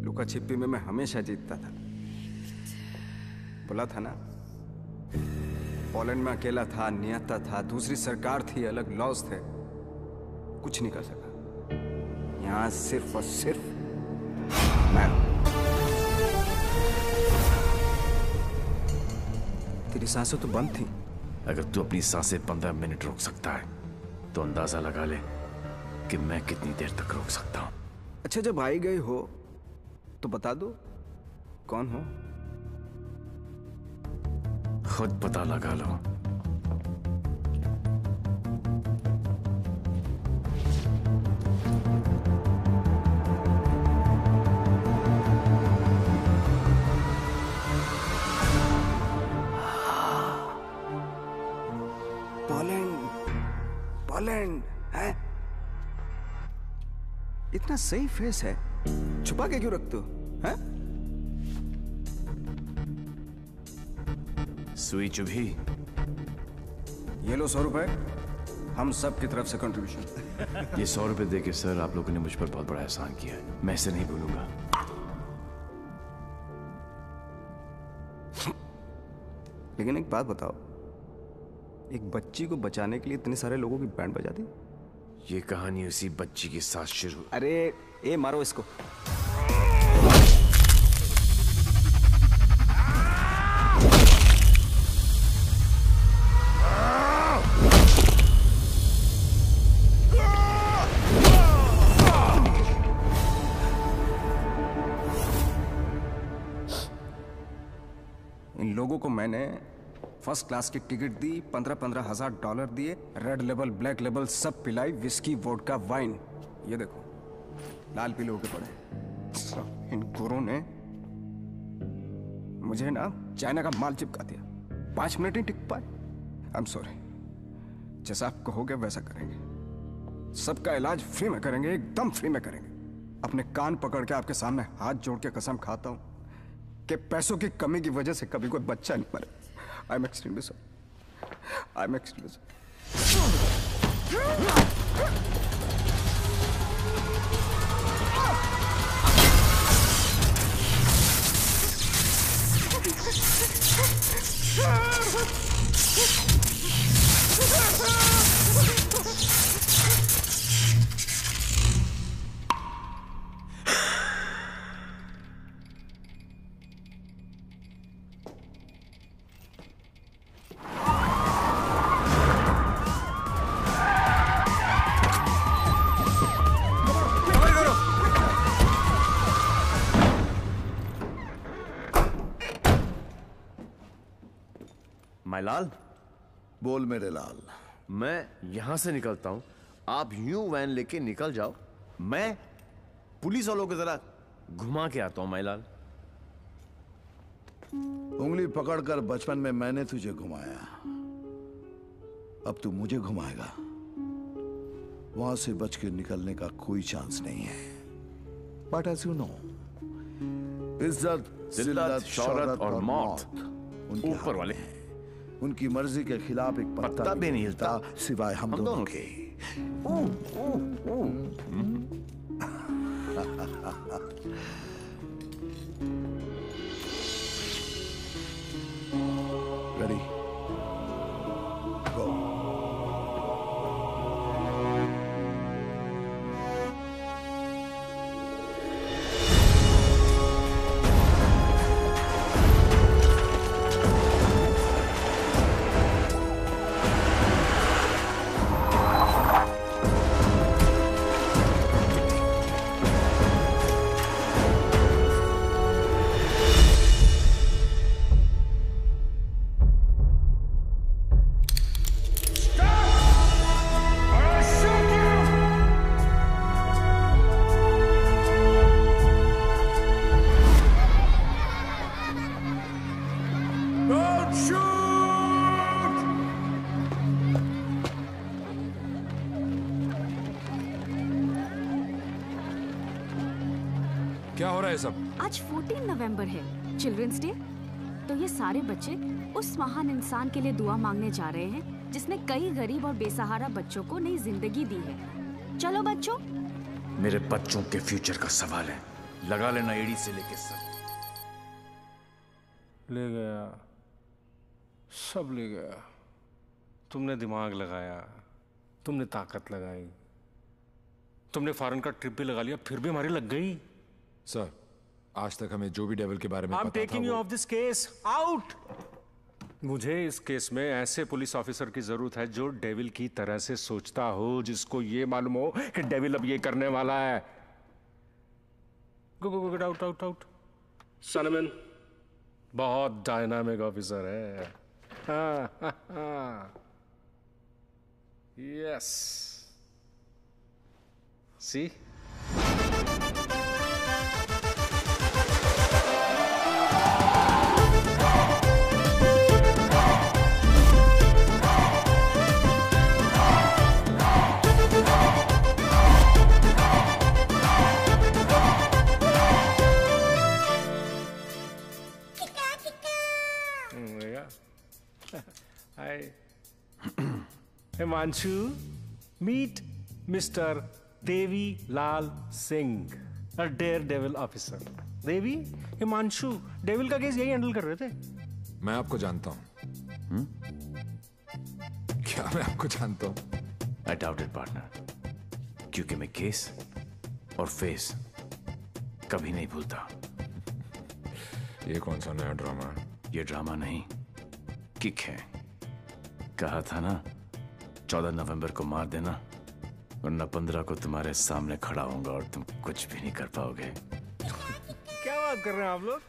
लुका छिपी में मैं हमेशा जीतता था। बोला था ना, पोलैंड में अकेला था, नियता था, दूसरी सरकार थी, अलग लॉज थे, कुछ नहीं कर सका। यहाँ सिर्फ और सिर्फ मैं। तेरी सांसें तो बंद थी। अगर तू अपनी सांसें 15 मिनट रोक सकता है तो अंदाजा लगा ले कि मैं कितनी देर तक रोक सकता हूं। अच्छा, जब आई गई हो तो बता दो कौन हो। खुद पता लगा लो। पोलैंड है? इतना सही फेस है, छुपा के क्यों रखते हो? हैं? सुई चुभी। ये लो 100 रुपए, हम सब की तरफ से कंट्रीब्यूशन। ये 100 रुपए देके सर, आप लोगों ने मुझ पर बहुत बड़ा एहसान किया है, मैं इसे नहीं भूलूंगा। लेकिन एक बात बताओ, एक बच्ची को बचाने के लिए इतने सारे लोगों की बैंड बजा दी? ये कहानी उसी बच्ची के साथ शुरू। अरे ए मारो इसको। इन लोगों को मैंने फर्स्ट क्लास की टिकट दी, 15-15 हजार डॉलर दिए, रेड लेबल ब्लैक लेबल सब पिलाई, विस्की वोडका वाइन। ये देखो लाल पीले होके पड़े। इन गुरों ने मुझे ना चाइना का माल चिपका दिया, 5 मिनट ही टिक पाए। आई एम सॉरी, जैसा आप कहोगे वैसा करेंगे। सबका इलाज फ्री में करेंगे, एकदम फ्री में करेंगे। अपने कान पकड़ के आपके सामने हाथ जोड़ के कसम खाता हूं कि पैसों की कमी की वजह से कभी कोई बच्चा नहीं मरे। I am extremely sorry, I am extremely माय लाल। बोल मेरे लाल। मैं यहां से निकलता हूं, आप यूं वैन लेके निकल जाओ, मैं पुलिस वालों की तरह घुमा के आता हूं माय लाल। उंगली पकड़कर बचपन में मैंने तुझे घुमाया, अब तू मुझे घुमाएगा। वहां से बच के निकलने का कोई चांस नहीं है। बट एज यू नो, इज्जत, जिल्लत, शौहरत और मौत ऊपर वाले हैं। उनकी मर्जी के खिलाफ एक पत्ता भी नहीं हिलता सिवाय हम दोनों के। Ready? Go. क्या हो रहा है सब? आज 14 नवंबर है, चिल्ड्रंस डे। तो ये सारे बच्चे उस महान इंसान के लिए दुआ मांगने जा रहे हैं जिसने कई गरीब और बेसहारा बच्चों को नई जिंदगी दी है। चलो बच्चों। मेरे बच्चों के फ्यूचर का सवाल है, लगा लेना एड़ी से लेके सर। ले गया, सब ले गया। तुमने दिमाग लगाया, तुमने ताकत लगाई, तुमने फॉरेन का ट्रिप भी लगा लिया, फिर भी हमारी लग गई। सर, आज तक हमें जो भी डेविल के बारे में I'm पता taking था you वो... off this case. Out! मुझे इस केस में ऐसे पुलिस ऑफिसर की जरूरत है जो डेविल की तरह से सोचता हो, जिसको ये मालूम हो कि डेविल अब ये करने वाला है। Go, go, go, get out, out, out. Solomon, बहुत डायनामिक ऑफिसर है। Yes. See? Hi. Himanshu, meet Mr. Devi Lal Singh, a daredevil officer. Devi, Himanshu devil का केस यही हैंडल कर रहे थे। मैं आपको जानता हूं। क्या मैं आपको जानता हूं? I doubt it, partner. क्योंकि मैं केस और फेस कभी नहीं भूलता। ये कौन सा नया ड्रामा है? ये ड्रामा नहीं, किक है। कहा था ना, 14 नवंबर को मार देना, वरना 15 को तुम्हारे सामने खड़ा होऊंगा और तुम कुछ भी नहीं कर पाओगे। क्या बात कर रहे हैं आप लोग?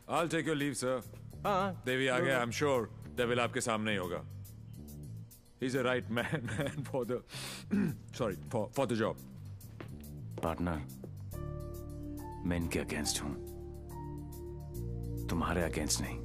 I'll take your leave, sir. हाँ। देवी आ गया, I'm sure डेविल आपके सामने ही होगा। He's a right man for the for the job. Partner, मैं इनके अगेंस्ट हूं, तुम्हारे अगेंस्ट नहीं।